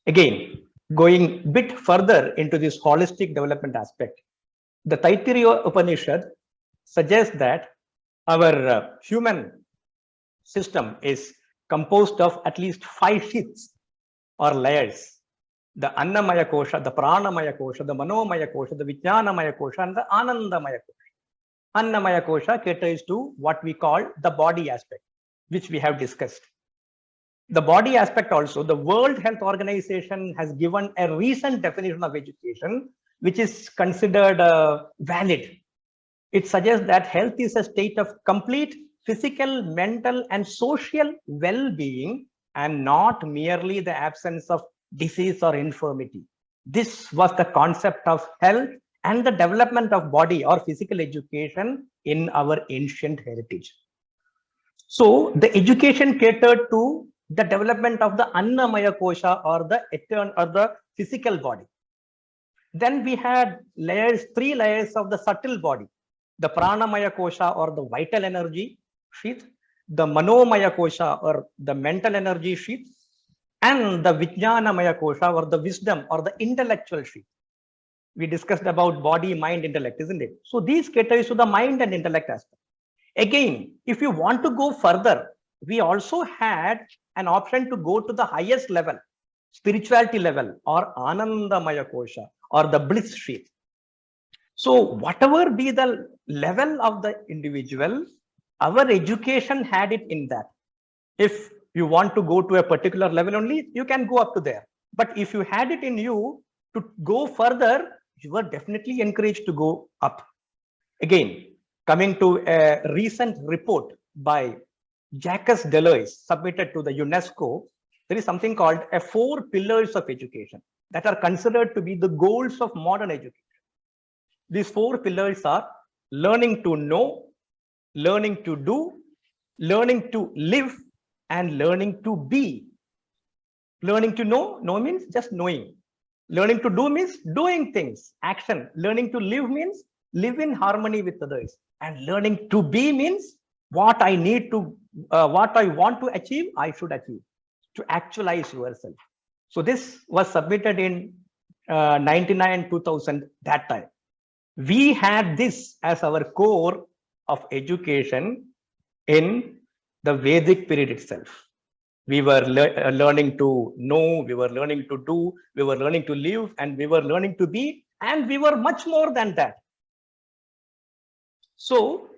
Again, going a bit further into this holistic development aspect, the Taittiriya Upanishad suggests that our human system is composed of at least 5 sheaths or layers: the Annamaya Kosha, the Pranamaya Kosha, the Manomaya Kosha, the Vijnanamaya Kosha, and the Anandamaya Kosha. Annamaya Kosha caters to what we call the body aspect, which we have discussed. The body aspect also, the World Health Organization has given a recent definition of education, which is considered valid. It suggests that health is a state of complete physical, mental, and social well-being, and not merely the absence of disease or infirmity. This was the concept of health and the development of body or physical education in our ancient heritage. So the education catered to the development of the Annamaya Kosha, or the physical body. Then we had three layers of the subtle body: the Pranamaya Kosha, or the vital energy sheath, the Manomaya Kosha, or the mental energy sheath, and the Vijnanamaya Kosha, or the wisdom or the intellectual sheath. We discussed about body, mind, intellect, isn't it? So these caters to the mind and intellect aspect. Again, if you want to go further, we also had an option to go to the highest level, spirituality level, or Anandamaya Kosha, or the bliss sheath. So whatever be the level of the individual, our education had it in that. If you want to go to a particular level only, you can go up to there. But if you had it in you to go further, you were definitely encouraged to go up. Again, coming to a recent report by Jacques Delors submitted to the UNESCO, there is something called 4 pillars of education that are considered to be the goals of modern education. These 4 pillars are learning to know, learning to do, learning to live, and learning to be. Learning to know means just knowing. Learning to do means doing things, action. Learning to live means live in harmony with others. And learning to be means what I need to, what I want to achieve, I should achieve, to actualize yourself. So this was submitted in 99, 2000, that time. We had this as our core of education in the Vedic period itself. We were learning to know, we were learning to do, we were learning to live, and we were learning to be, and we were much more than that. So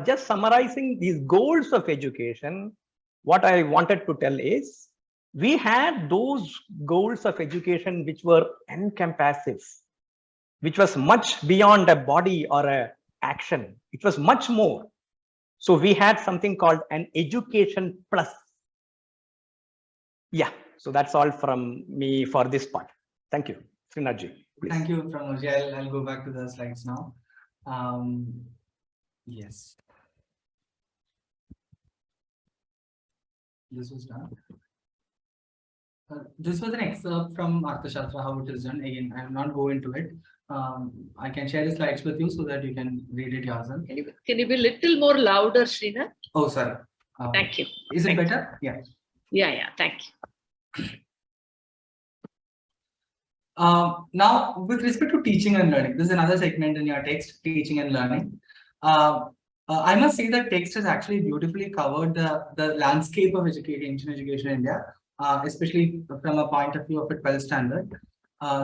just summarizing these goals of education, what I wanted to tell is, we had those goals of education which were encompassive, which was much beyond a body or a action. It was much more. So we had something called an education plus. Yeah, so that's all from me for this part. Thank you. Srinath ji, please. Thank you, Pramod. I'll go back to the slides now. Yes. This was done. This was an excerpt from Arthashastra, how it is done. Again, I will not go into it. I can share the slides with you so that you can read it yourself. Can you be a little more louder, Srinath? Oh, sorry. Thank you. Is it Thank better? you. Yeah. Yeah, thank you. Now, with respect to teaching and learning, this is another segment in your text, teaching and learning. I must say that text has actually beautifully covered the landscape of education in India, especially from a point of view of a 12 standard.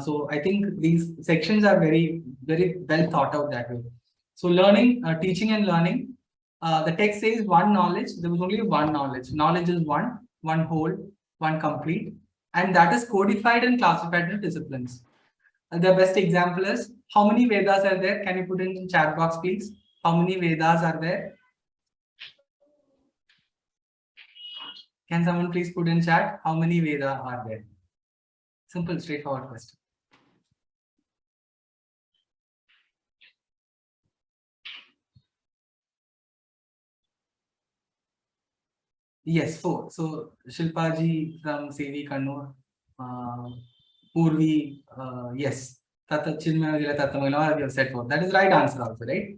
So I think these sections are very, very well thought out that way. So learning, teaching and learning, the text says one knowledge, there was only one knowledge. Knowledge is one whole, one complete, and that is codified and classified into disciplines. The best example is, how many Vedas are there? Can you put in the chat box, please? How many Vedas are there? Can someone please put in chat? How many Vedas are there? Simple, straightforward question. Yes, 4. So Shilpa ji from CV Kannur, Purvi, yes. Tata Chinmaya Tatamala, you have said 4. That is right answer also, right?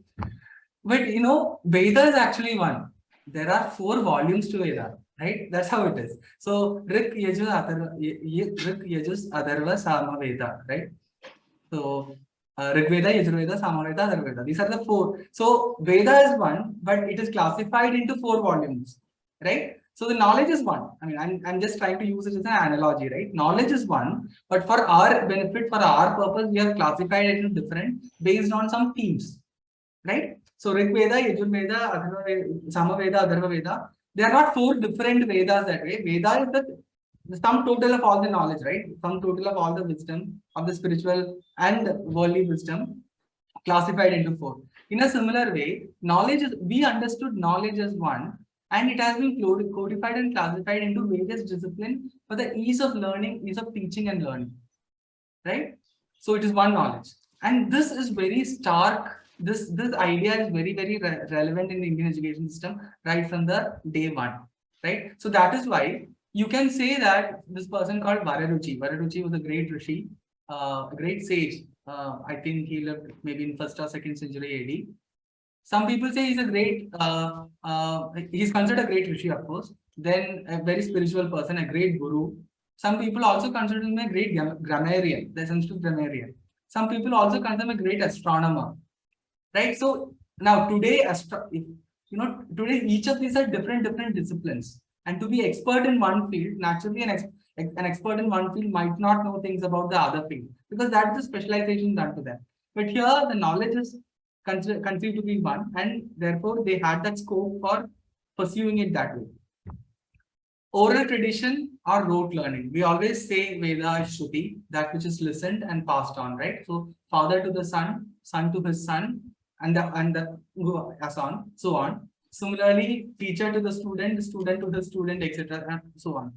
But you know, Veda is actually one. There are 4 volumes to Veda, right? That's how it is. So Rik, Yajus, Adarva, Sama Veda, right? So Rig Veda, Yajurveda, Samaveda, Atharvaveda. These are the 4. So Veda is one, but it is classified into 4 volumes, right? So the knowledge is one. I mean, I'm just trying to use it as an analogy, right? Knowledge is one, but for our benefit, for our purpose, we have classified it into different based on some themes, right? So Rig Veda, Yajurveda, Samaveda, Atharvaveda, There are not 4 different Vedas that way. Veda is the sum total of all the knowledge, right? Sum total of all the wisdom of the spiritual and worldly wisdom classified into 4. In a similar way, knowledge is, we understood knowledge as one, and it has been codified and classified into various disciplines for the ease of learning, ease of teaching and learning, right? So it is one knowledge, and this is very stark. This idea is very relevant in the Indian education system right from the day one, right? So that is why you can say that this person called Vararuchi was a great rishi, a great sage. I think he lived maybe in 1st or 2nd century AD. Some people say he's a great, he's considered a great rishi, of course. Then a very spiritual person, a great guru. Some people also consider him a great grammarian, the Sanskrit grammarian. Some people also consider him a great astronomer, right? So now today, today each of these are different disciplines. And to be expert in one field, naturally an expert in one field might not know things about the other field, because that's the specialization done to them. But here the knowledge is conceived to be one, and therefore they had that scope for pursuing it that way. Oral tradition or rote learning. We always say Veda is Shruti, that which is listened and passed on, right? So father to the son, son to his son, and so on. Similarly, teacher to the student to the student, etc., and so on.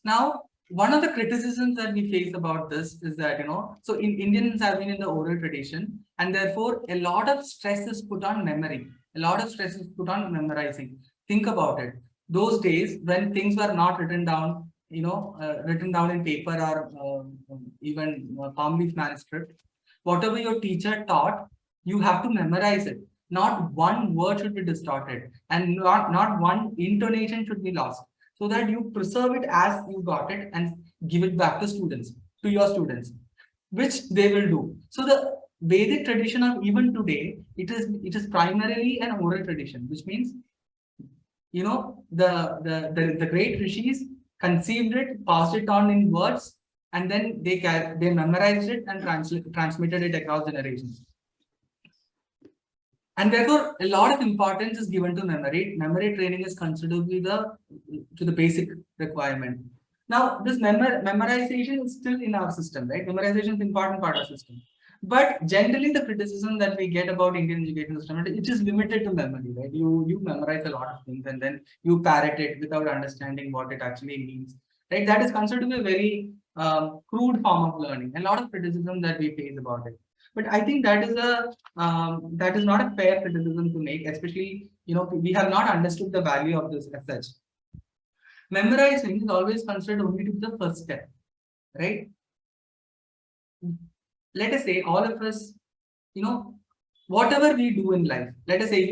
Now, one of the criticisms that we face about this is that, so Indians have been in the oral tradition, and therefore a lot of stress is put on memory. A lot of stress is put on memorizing. Think about it. Those days when things were not written down, written down in paper or even palm leaf manuscript, whatever your teacher taught, you have to memorize it. Not one word should be distorted, and not one intonation should be lost, so that you preserve it as you got it and give it back to your students, which they will do. So the Vedic tradition of even today, it is primarily an oral tradition, which means, the great rishis conceived it, passed it on in words, and then they memorized it and transmitted it across generations. And therefore, a lot of importance is given to memory. Memory training is considered to the basic requirement. Now, this memorization is still in our system, right? Memorization is an important part of the system. But generally, the criticism that we get about Indian education system, it is limited to memory, right? You memorize a lot of things and then you parrot it without understanding what it actually means, right? That is considered to be a very crude form of learning. A lot of criticism that we face about it. But I think that is not a fair criticism to make, especially, we have not understood the value of this as such. Memorizing is always considered only to be the first step, right? Let us say all of us, whatever we do in life, let us say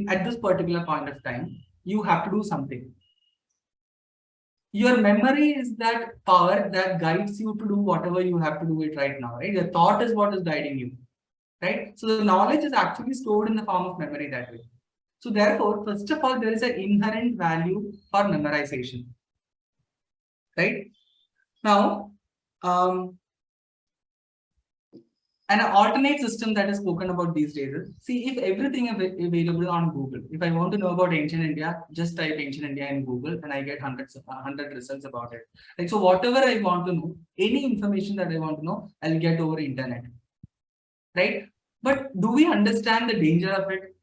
at this particular point of time, you have to do something. Your memory is that power that guides you to do whatever you have to do it right now, right? Your thought is what is guiding you, right? So the knowledge is actually stored in the form of memory that way. So therefore, first of all, there is an inherent value for memorization, right? Now, an alternate system that is spoken about these days is, see, if everything is available on Google, if I want to know about ancient India, just type ancient India in Google and I get 100 results about it. Like, so whatever I want to know, any information that I want to know, I'll get over internet, right? But do we understand the danger of it?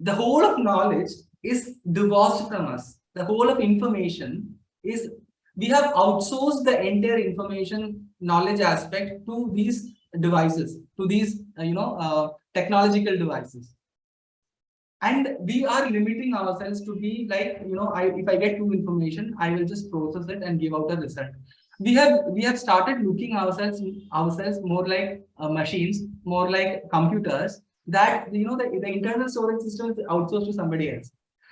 The whole of knowledge is divorced from us. The whole of information is, we have outsourced the entire information knowledge aspect to these devices, to these technological devices, and we are limiting ourselves to be like, if I get new information, I will just process it and give out a result. We have started looking ourselves more like machines, more like computers, that the internal storage system is outsourced to somebody else.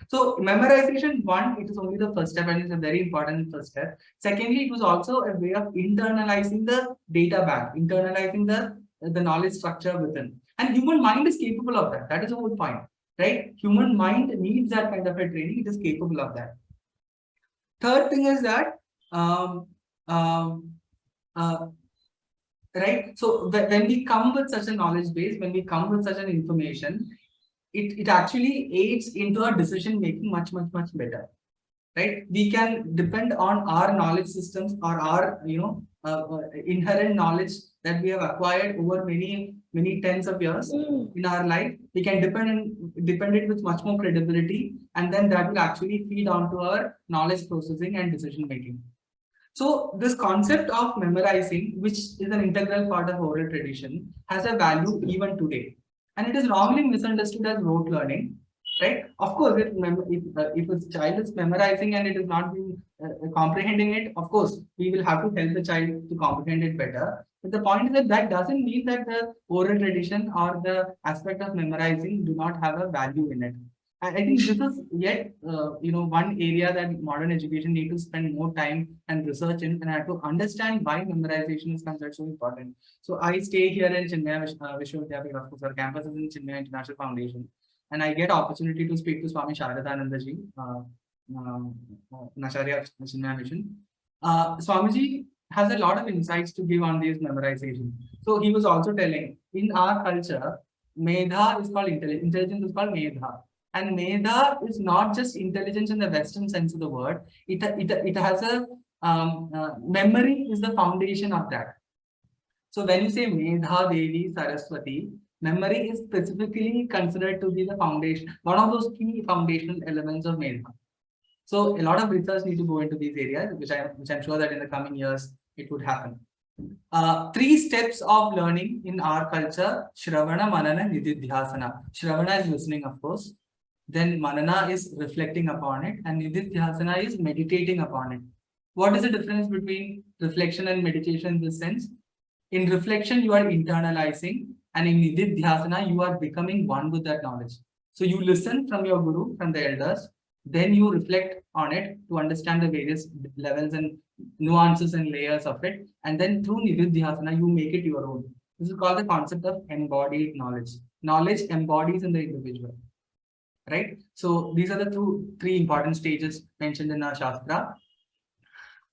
So memorization, one, it is only the first step, and it's a very important first step. Secondly, it was also a way of internalizing the data bank, internalizing the knowledge structure within. And human mind is capable of that. That is the whole point, right? Human mind needs that kind of a training. It is capable of that. Third thing is that, right? So when we come with such a knowledge base, when we come with such an information, it actually aids into our decision making much better, right? We can depend on our knowledge systems or our inherent knowledge that we have acquired over many tens of years in our life. We can depend it with much more credibility, and then that will actually feed onto our knowledge processing and decision making. So this concept of memorizing, which is an integral part of oral tradition, has a value even today. And it is wrongly misunderstood as rote learning, right? Of course, if a child is memorizing and it is not being comprehending it, of course, we will have to help the child to comprehend it better. But the point is that that doesn't mean that the oral tradition or the aspect of memorizing do not have a value in it. I think this is yet one area that modern education need to spend more time and research in, and to understand why memorization is considered so important. So I stay here in Chennai Vishwavidyapita, of course, our campus is in Chennai International Foundation, and I get opportunity to speak to Swami Sharadanandaji, Acharya of Chennai Mission. Swamiji has a lot of insights to give on this memorization. So he was also telling, in our culture, Medha is called intelligence. Intelligence is called Medha. And Medha is not just intelligence in the Western sense of the word. It has a memory is the foundation of that. So when you say Medha Devi Saraswati, memory is specifically considered to be the foundation, one of those key foundational elements of Medha. So a lot of research need to go into these areas, which I'm sure that in the coming years it would happen. 3 steps of learning in our culture: Shravana, Manana, Nididhyasana. Shravana is listening, of course. Then Manana is reflecting upon it, and Nididhyasana is meditating upon it. What is the difference between reflection and meditation in this sense? In reflection, you are internalizing, and in Nididhyasana, you are becoming one with that knowledge. So you listen from your guru, from the elders, then you reflect on it to understand the various levels and nuances and layers of it, and then through Nididhyasana, you make it your own. This is called the concept of embodied knowledge. Knowledge embodies in the individual. Right? So these are the 3 important stages mentioned in our Shastra.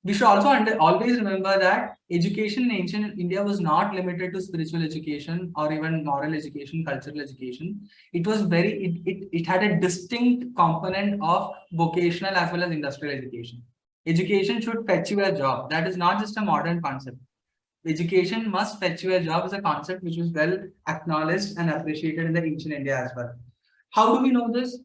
We should also always remember that education in ancient India was not limited to spiritual education or even moral education, cultural education. It was it had a distinct component of vocational as well as industrial education. Education should fetch you a job. That is not just a modern concept. Education must fetch you a job is a concept which was well acknowledged and appreciated in the ancient India as well. How do we know this?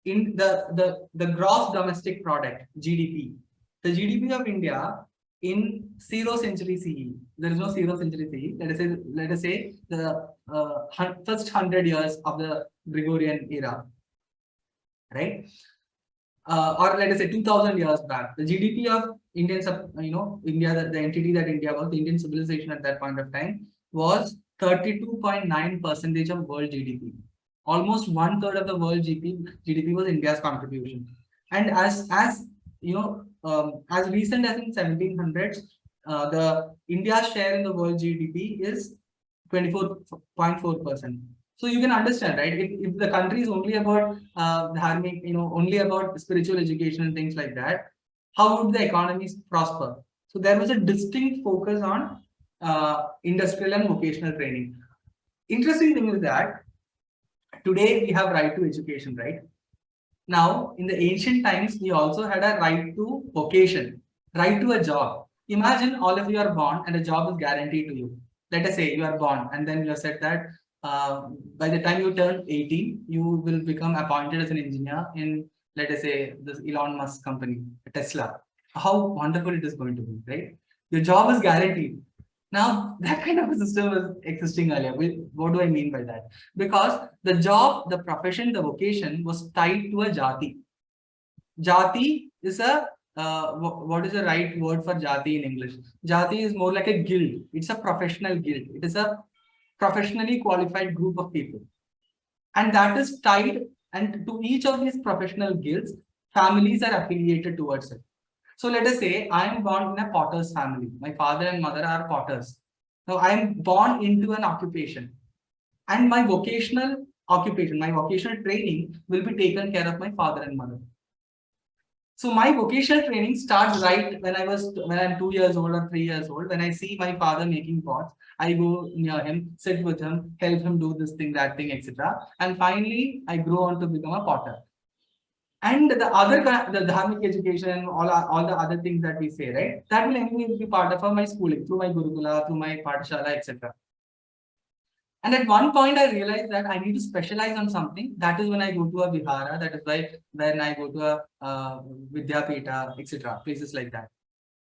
In the gross domestic product, GDP. The GDP of India in 0th century CE, there is no 0th century CE, let us say the first 100 years of the Gregorian era, right? Or let us say 2000 years back, the GDP of Indian, India, the entity that India was, the Indian civilization at that point of time, was 32.9% of world GDP. Almost 1/3 of the world GDP was India's contribution. And as recent as in 1700s, the India's share in the world GDP is 24.4%. So you can understand, right? If the country is only about dharmic, only about spiritual education and things like that, how would the economies prosper? So there was a distinct focus on industrial and vocational training. Interesting thing is that today we have right to education, right? Now, in the ancient times, we also had a right to vocation, right to a job. Imagine all of you are born and a job is guaranteed to you. Let us say you are born and then you are said that by the time you turn 18, you will become appointed as an engineer in, let us say, this Elon Musk company, Tesla. How wonderful it is going to be, right? Your job is guaranteed. Now, that kind of a system was existing earlier. What do I mean by that? Because the job, the profession, the vocation was tied to a jati. Jati is what is the right word for jati in English? Jati is more like a guild. It's a professional guild. It is a professionally qualified group of people. And that is tied, and to each of these professional guilds, families are affiliated towards it. So let us say I am born in a potter's family. My father and mother are potters. Now I am born into an occupation, and my vocational occupation, my vocational training will be taken care of my father and mother. So my vocational training starts right when I'm 2 years old or 3 years old. When I see my father making pots, I go near him, sit with him, help him do this thing, that thing, etc. And finally, I grow on to become a potter. And the other the dharmic education, all the other things that we say, right? That will anyway be part of my schooling through my Gurukula, through my Pathshala, etc. And at one point, I realized that I need to specialize on something. That is when I go to a vihara. That is why when I go to a Vidyapita, etc. Places like that,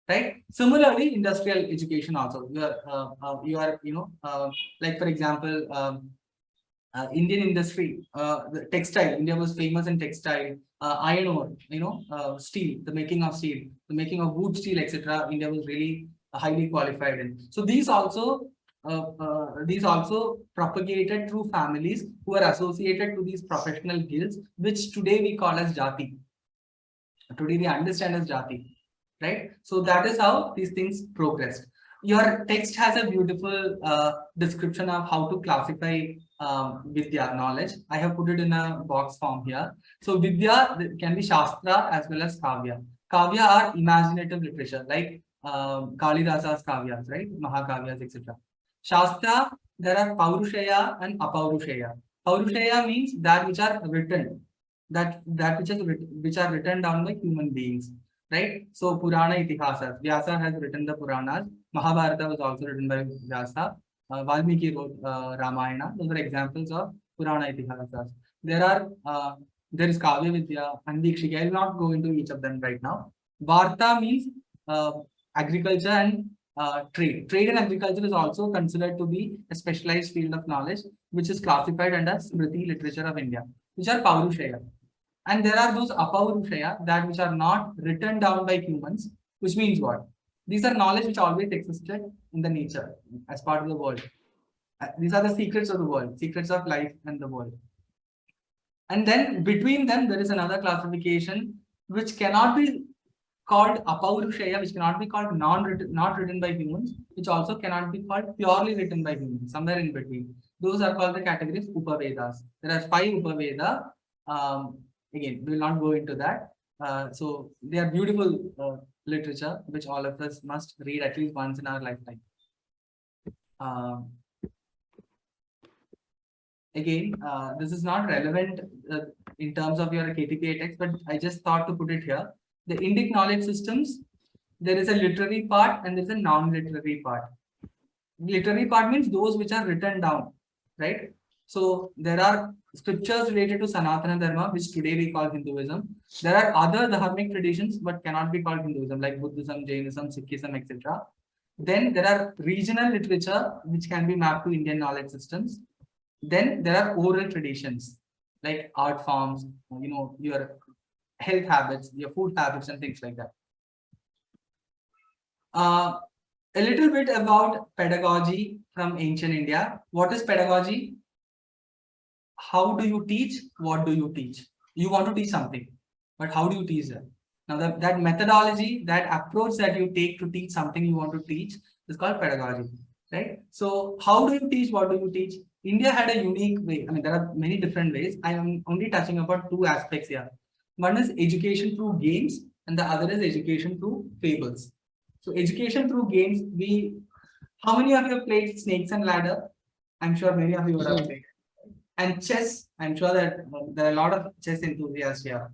right? Similarly, industrial education also. You are like for example, Indian industry, the textile. India was famous in textile, iron ore, steel, the making of steel, the making of wood steel, etc. India was really highly qualified in. So these also propagated through families who are associated to these professional guilds, which today we call as jati. Today we understand as jati, right? So that is how these things progressed. Your text has a beautiful description of how to classify Vidya, knowledge. I have put it in a box form here. So Vidya can be Shastra as well as Kavya. Kavya are imaginative literature, like Kalidasa's Kavyas, right? Mahakavyas, etc. Shastra, there are Paurushaya and Apaurushaya. Paurushaya means that which are written, which are written down by human beings, right? So Purana Itihasas, Vyasa has written the Puranas. Mahabharata was also written by Vyasa. Valmiki wrote Ramayana. Those are examples of Purana Itihasas. There is Kavya Vidya and Dikshika. I will not go into each of them right now. Varta means agriculture and trade. Trade and agriculture is also considered to be a specialized field of knowledge, which is classified under Smriti literature of India, which are Paurushaya. And there are those Apaurushaya, that which are not written down by humans, which means what? These are knowledge which always existed in the nature as part of the world. These are the secrets of the world, secrets of life and the world. And then between them, there is another classification which cannot be called Apaurushaya, which cannot be called not written by humans, which also cannot be called purely written by humans, somewhere in between. Those are called the categories Upavedas. There are 5 Upaveda. Again, we will not go into that. So they are beautiful literature, which all of us must read at least once in our lifetime. Again, this is not relevant in terms of your KTPI text, but I just thought to put it here. The Indic knowledge systems, there is a literary part and there is a non-literary part. Literary part means those which are written down, right? So there are scriptures related to Sanatana Dharma, which today we call Hinduism. There are other dharmic traditions, but cannot be called Hinduism, like Buddhism, Jainism, Sikhism, etc. Then there are regional literature, which can be mapped to Indian knowledge systems. Then there are oral traditions, like art forms, your health habits, your food habits, and things like that. A little bit about pedagogy from ancient India. What is pedagogy? How do you teach? What do you teach? You want to teach something, but how do you teach that? Now that methodology, that approach that you take to teach something you want to teach is called pedagogy, right? So how do you teach? What do you teach? India had a unique way. I mean, there are many different ways. I am only touching upon 2 aspects here. One is education through games, and the other is education through fables. So education through games, how many of you have played Snakes and Ladder? I'm sure many of you would have played. And chess, I'm sure that there are a lot of chess enthusiasts here.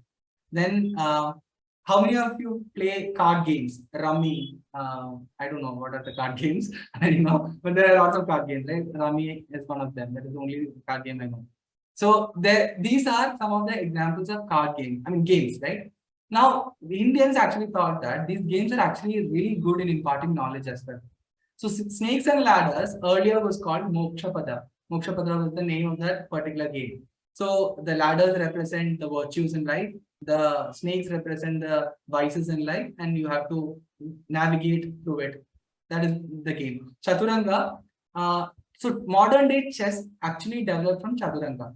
Then how many of you play card games? Rummy, I don't know what are the card games, but there are lots of card games, right? Rummy is one of them. That is the only card game I know. So these are some of the examples of card games, games, right? Now, the Indians actually thought that these games are actually really good in imparting knowledge as well. So Snakes and Ladders earlier was called Mokshapada. Mokshapada was the name of that particular game. So the ladders represent the virtues in life, the snakes represent the vices in life, and you have to navigate through it. That is the game. Chaturanga. So modern day chess actually developed from Chaturanga.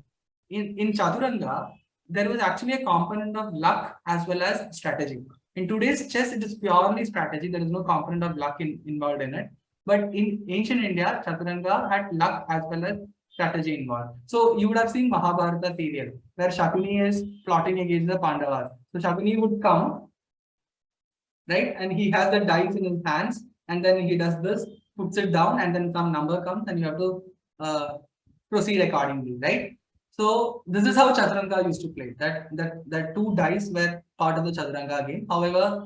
In Chaturanga, there was actually a component of luck as well as strategy. In today's chess, it is purely strategy. There is no component of luck involved in it. But in ancient India, Chaturanga had luck as well as strategy involved. So you would have seen Mahabharata serial, where Shakuni is plotting against the Pandavas. So Shaguni would come, right? And he has the dice in his hands, and then he does this, puts it down, and then some number comes, and you have to proceed accordingly, right? So this is how Chaturanga used to play. That two dice were part of the Chaturanga game. However,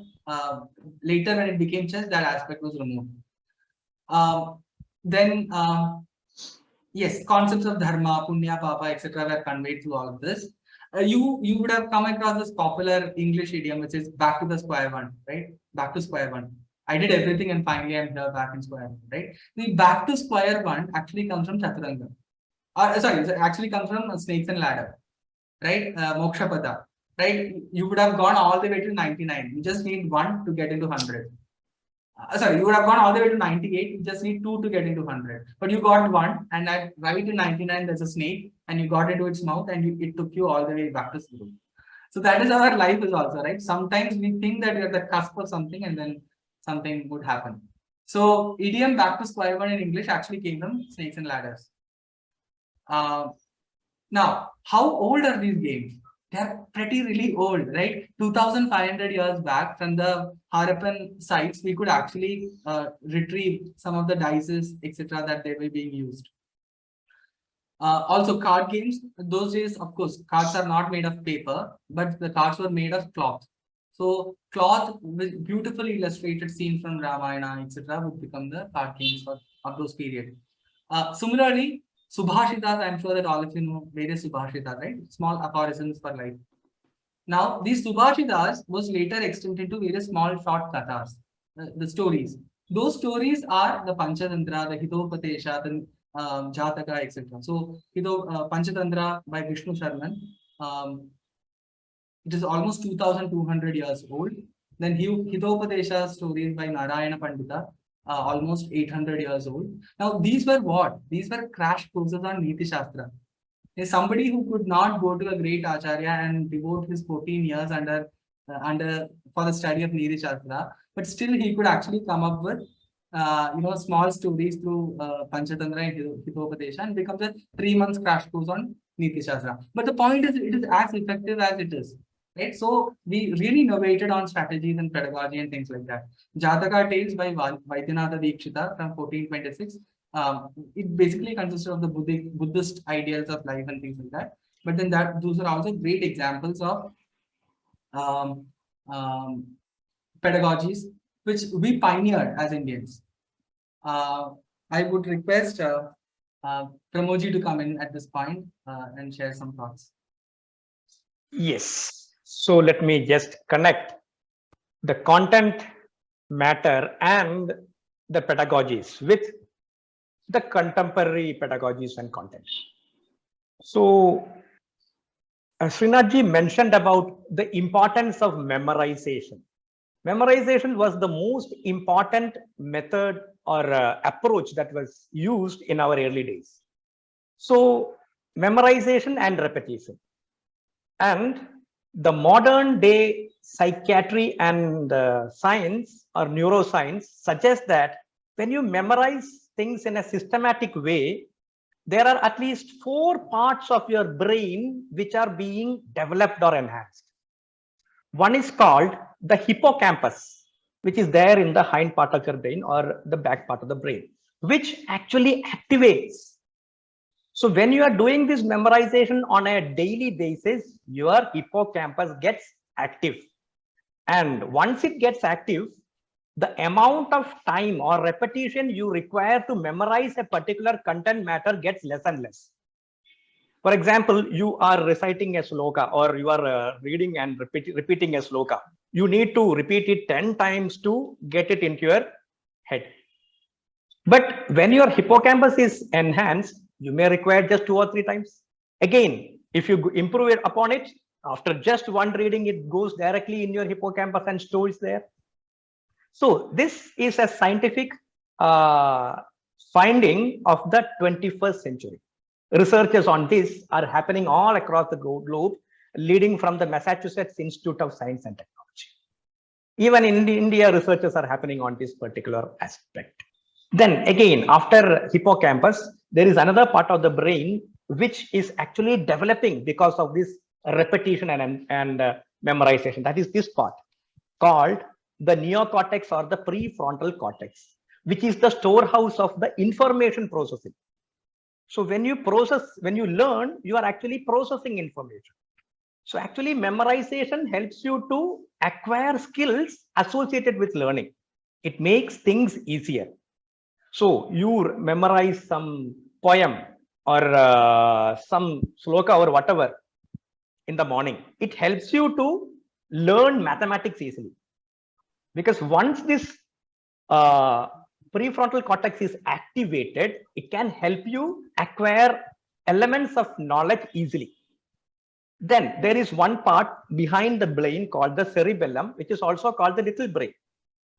later when it became chess, that aspect was removed. Then yes, concepts of dharma, punya, papa, etc. were conveyed through all of this. You would have come across this popular English idiom, which is back to the square one, right? Back to square one. I did everything and finally I'm here back in square one, right? The back to square one actually comes from Chaturanga. Sorry, it actually comes from snakes and ladder, right? Mokshapada, right? You would have gone all the way to 99. You just need 1 to get into 100. Sorry, you would have gone all the way to 98. You just need 2 to get into 100. But you got 1, and at right in 99, there's a snake, and you got into its mouth, and it took you all the way back to 0. So that is how our life is also, right? Sometimes we think that we're at the cusp of something, and then something would happen. So idiom back to square one in English actually came from snakes and ladders. Now, how old are these games? They're really old, right? 2,500 years back from the Harappan sites, we could actually retrieve some of the dices, etc., that they were being used. Also, card games. Those days, of course, cards are not made of paper, but the cards were made of cloth. So, cloth with beautifully illustrated scenes from Ramayana, etc., would become the card games of those periods. Similarly, Subhashitas, I'm sure that all of you know various Subhashitas, right? Small aphorisms for life. Now, these Subhashitas was later extended to various small short kathas, the stories. Those stories are the Panchatantra, the Hitopatesha, the Jataka, etc. So, Panchatantra by Vishnu Sharman, it is almost 2,200 years old. Then Hitopatesha stories by Narayana Pandita, almost 800 years old. Now, these were what? These were crash courses on Niti Shastra. Is somebody who could not go to a great acharya and devote his 14 years under for the study of Niti Shastra, but still he could actually come up with small stories through Panchatantra and Hitopatesha, and becomes a 3 months crash course on Niti Shastra. But the point is, it is as effective as it is. Right, so we really innovated on strategies and pedagogy and things like that. Jataka Tales by Vaidyanatha Dikshita from 1426. It basically consists of the Buddhist ideals of life and things like that. But then those are also great examples of pedagogies which we pioneered as Indians. I would request Pramodji to come in at this point and share some thoughts. Yes. So let me just connect the content matter and the pedagogies with the contemporary pedagogies and content. So Srinathji mentioned about the importance of memorization. Memorization was the most important method or approach that was used in our early days. So memorization and repetition. And the modern day psychiatry and science or neuroscience suggests that when you memorize things in a systematic way, there are at least 4 parts of your brain which are being developed or enhanced. One is called the hippocampus, which is there in the hind part of your brain or the back part of the brain, which actually activates. So when you are doing this memorization on a daily basis, your hippocampus gets active. And once it gets active, the amount of time or repetition you require to memorize a particular content matter gets less and less. For example, you are reciting a sloka or you are reading and repeating a sloka. You need to repeat it 10 times to get it into your head. But when your hippocampus is enhanced, you may require just 2 or 3 times. Again, if you improve it upon it, after just one reading, it goes directly in your hippocampus and stores there. So this is a scientific finding of the 21st century. Researches on this are happening all across the globe, leading from the Massachusetts Institute of Science and Technology. Even in India, researches are happening on this particular aspect. Then again, after hippocampus, there is another part of the brain which is actually developing because of this repetition and memorization. That is this part called the neocortex or the prefrontal cortex, which is the storehouse of the information processing. So when you learn, you are actually processing information. So actually memorization helps you to acquire skills associated with learning. It makes things easier. So you memorize some poem or some sloka or whatever in the morning. It helps you to learn mathematics easily. Because once this prefrontal cortex is activated, it can help you acquire elements of knowledge easily. Then there is one part behind the brain called the cerebellum, which is also called the little brain,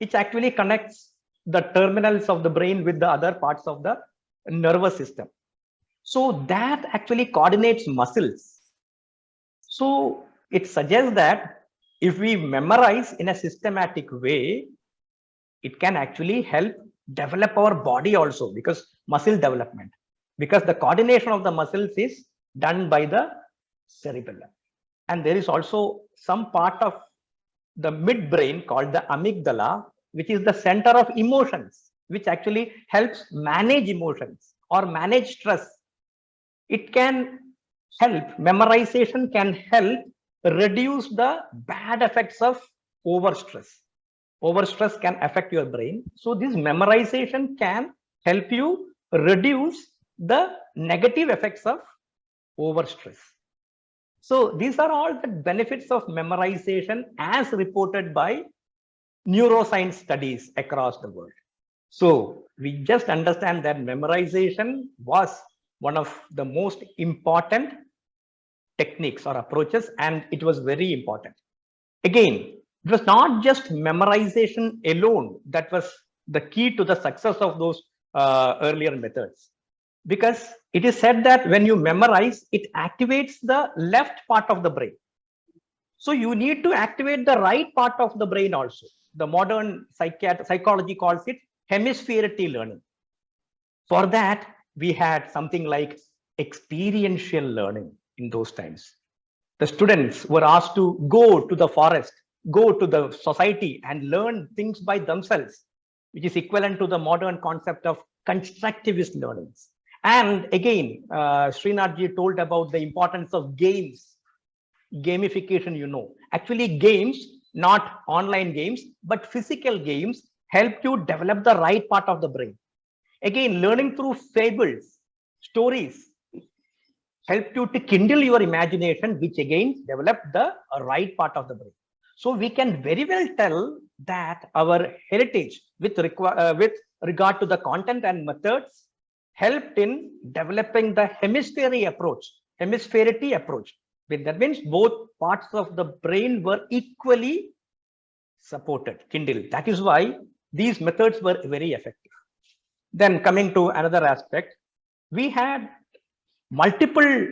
which actually connects the terminals of the brain with the other parts of the nervous system. So that actually coordinates muscles. So it suggests that if we memorize in a systematic way, it can actually help develop our body also, because muscle development, because the coordination of the muscles is done by the cerebellum. And there is also some part of the midbrain called the amygdala, which is the center of emotions, which actually helps manage emotions or manage stress. It can help, memorization can help reduce the bad effects of overstress. Overstress can affect your brain. So this memorization can help you reduce the negative effects of overstress. So these are all the benefits of memorization as reported by neuroscience studies across the world. So we just understand that memorization was one of the most important techniques or approaches, and it was very important. Again, it was not just memorization alone that was the key to the success of those earlier methods, because it is said that when you memorize, it activates the left part of the brain. So you need to activate the right part of the brain also. The modern psychology calls it hemispheric learning. For that, we had something like experiential learning in those times. The students were asked to go to the forest, go to the society and learn things by themselves, which is equivalent to the modern concept of constructivist learnings. And again, Srinathji told about the importance of games, gamification, Actually, games, not online games, but physical games help you develop the right part of the brain. Again, learning through fables, stories, help you to kindle your imagination, which again develop the right part of the brain. So we can very well tell that our heritage with regard to the content and methods helped in developing the hemispheric approach. That means both parts of the brain were equally supported, kindled. That is why these methods were very effective. Then coming to another aspect, we had multiple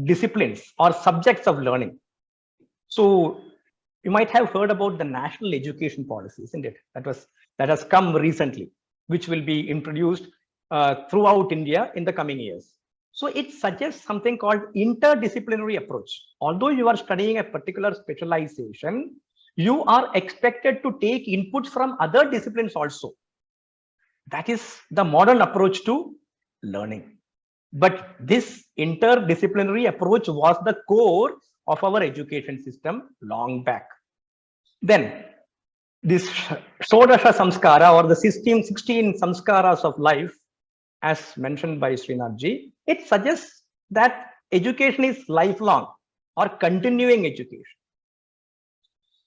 disciplines or subjects of learning. So you might have heard about the national education policy, isn't it? That has come recently, which will be introduced throughout India in the coming years. So it suggests something called interdisciplinary approach. Although you are studying a particular specialization, you are expected to take inputs from other disciplines also. That is the modern approach to learning. But this interdisciplinary approach was the core of our education system long back. Then this Sodasha Samskara, or the 16 Samskaras of life, as mentioned by Srinathji, it suggests that education is lifelong or continuing education.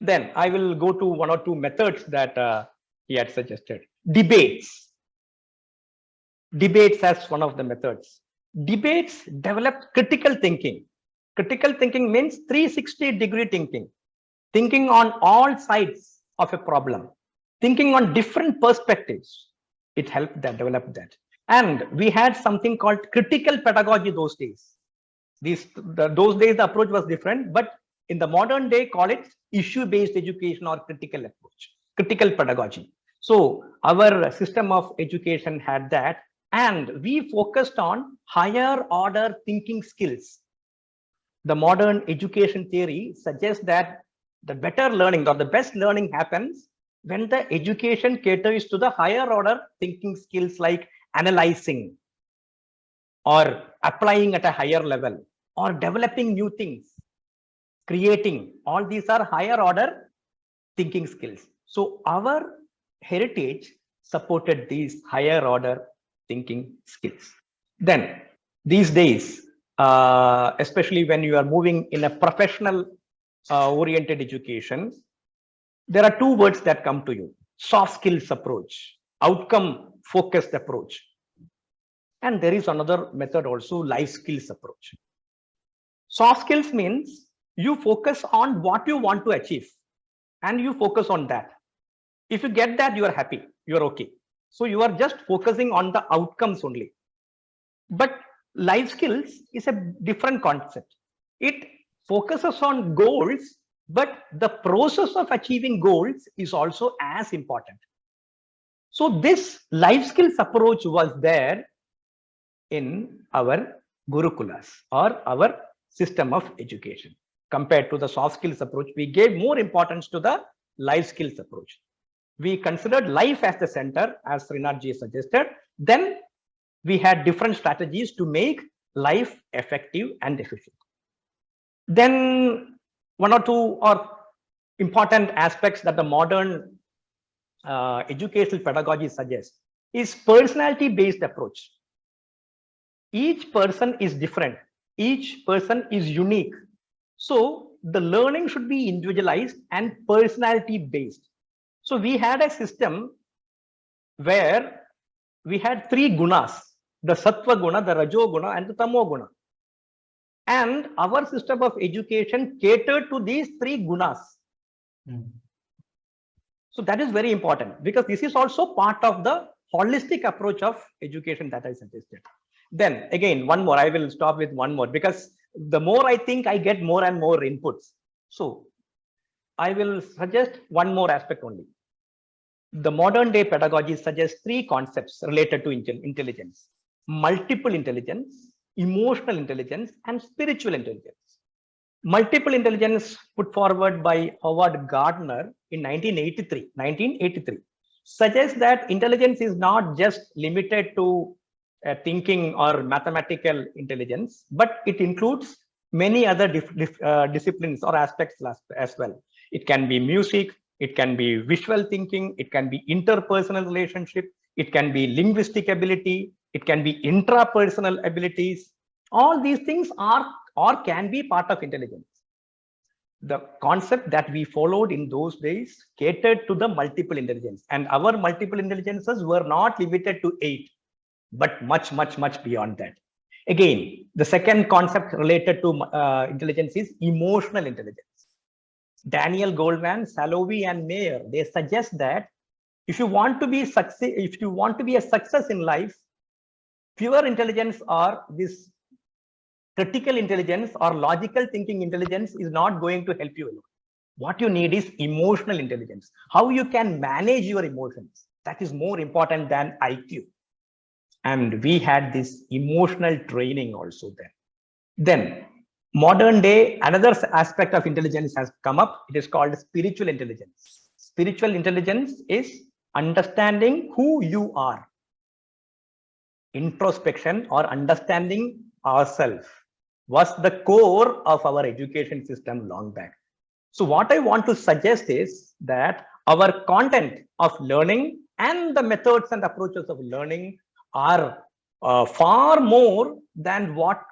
Then I will go to one or two methods that he had suggested. Debates as one of the methods. Debates developed critical thinking. Critical thinking means 360-degree thinking on all sides of a problem, thinking on different perspectives. It helped develop that. And we had something called critical pedagogy those days. Those days the approach was different, but in the modern day, call it issue-based education or critical approach, critical pedagogy. So our system of education had that, and we focused on higher order thinking skills. The modern education theory suggests that The better learning or the best learning happens when the education caters to the higher order thinking skills like analyzing or applying at a higher level or developing new things, creating. All these are higher order thinking skills. So our heritage supported these higher order thinking skills. Then these days, especially when you are moving in a professional oriented education, there are two words that come to you: soft skills approach, outcome focused approach. And there is another method also, life skills approach. Soft skills means you focus on what you want to achieve and you focus on that. If you get that, you are happy, you are okay. So you are just focusing on the outcomes only. But life skills is a different concept. It focuses on goals, but the process of achieving goals is also as important. So this life skills approach was there in our Gurukulas or our system of education. Compared to the soft skills approach, we gave more importance to the life skills approach. We considered life as the center, as Srinath ji suggested. Then we had different strategies to make life effective and efficient. Then one or two or important aspects that the modern educational pedagogy suggests is personality-based approach. Each person is different. Each person is unique. So the learning should be individualized and personality-based. So we had a system where we had three gunas: the sattva guna, the rajo guna, and the tamo guna. And our system of education catered to these three gunas. So that is very important, because this is also part of the holistic approach of education that I suggested. Then again, one more, I will stop with one more, because the more I think, I get more and more inputs. So I will suggest one more aspect only. The modern day pedagogy suggests three concepts related to intelligence: multiple intelligence, emotional intelligence, and spiritual intelligence. Multiple intelligence, put forward by Howard Gardner in 1983, suggests that intelligence is not just limited to thinking or mathematical intelligence, but it includes many other disciplines or aspects as well. It can be music, it can be visual thinking, it can be interpersonal relationship, it can be linguistic ability, it can be intrapersonal abilities. All these things are or can be part of intelligence. The concept that we followed in those days catered to the multiple intelligence, and our multiple intelligences were not limited to 8, but much beyond that. Again, the second concept related to intelligence is emotional intelligence. Daniel Goleman, Salovey, and Mayer, they suggest that if you want to be a success in life, pure intelligence or this critical intelligence or logical thinking intelligence is not going to help you alone. What you need is emotional intelligence. How you can manage your emotions. That is more important than IQ. And we had this emotional training also there. Then modern day, another aspect of intelligence has come up. It is called spiritual intelligence. Spiritual intelligence is understanding who you are. Introspection or understanding ourselves was the core of our education system long back. So what I want to suggest is that our content of learning and the methods and approaches of learning are far more than what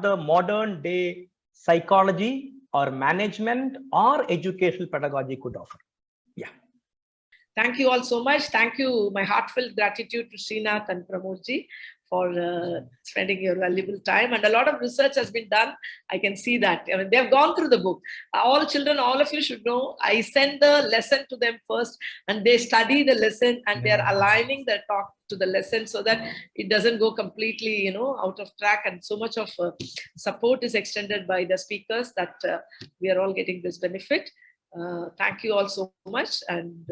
the modern day psychology or management or educational pedagogy could offer. Yeah. Thank you all so much. Thank you. My heartfelt gratitude to Srinath and Pramod ji for spending your valuable time. And a lot of research has been done. I can see that. I mean, they have gone through the book. All children, all of you should know, I send the lesson to them first and they study the lesson and they are aligning their talk to the lesson so that it doesn't go completely, out of track. And so much of support is extended by the speakers that we are all getting this benefit. Thank you all so much. And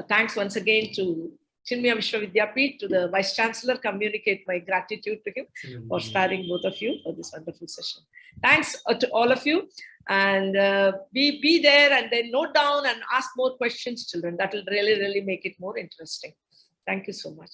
thanks once again to Chinmaya Vishwavidyapeeth, to the Vice Chancellor, communicate my gratitude to him for sparing both of you for this wonderful session. Thanks to all of you. And be there and then note down and ask more questions, children. That will really, really make it more interesting. Thank you so much.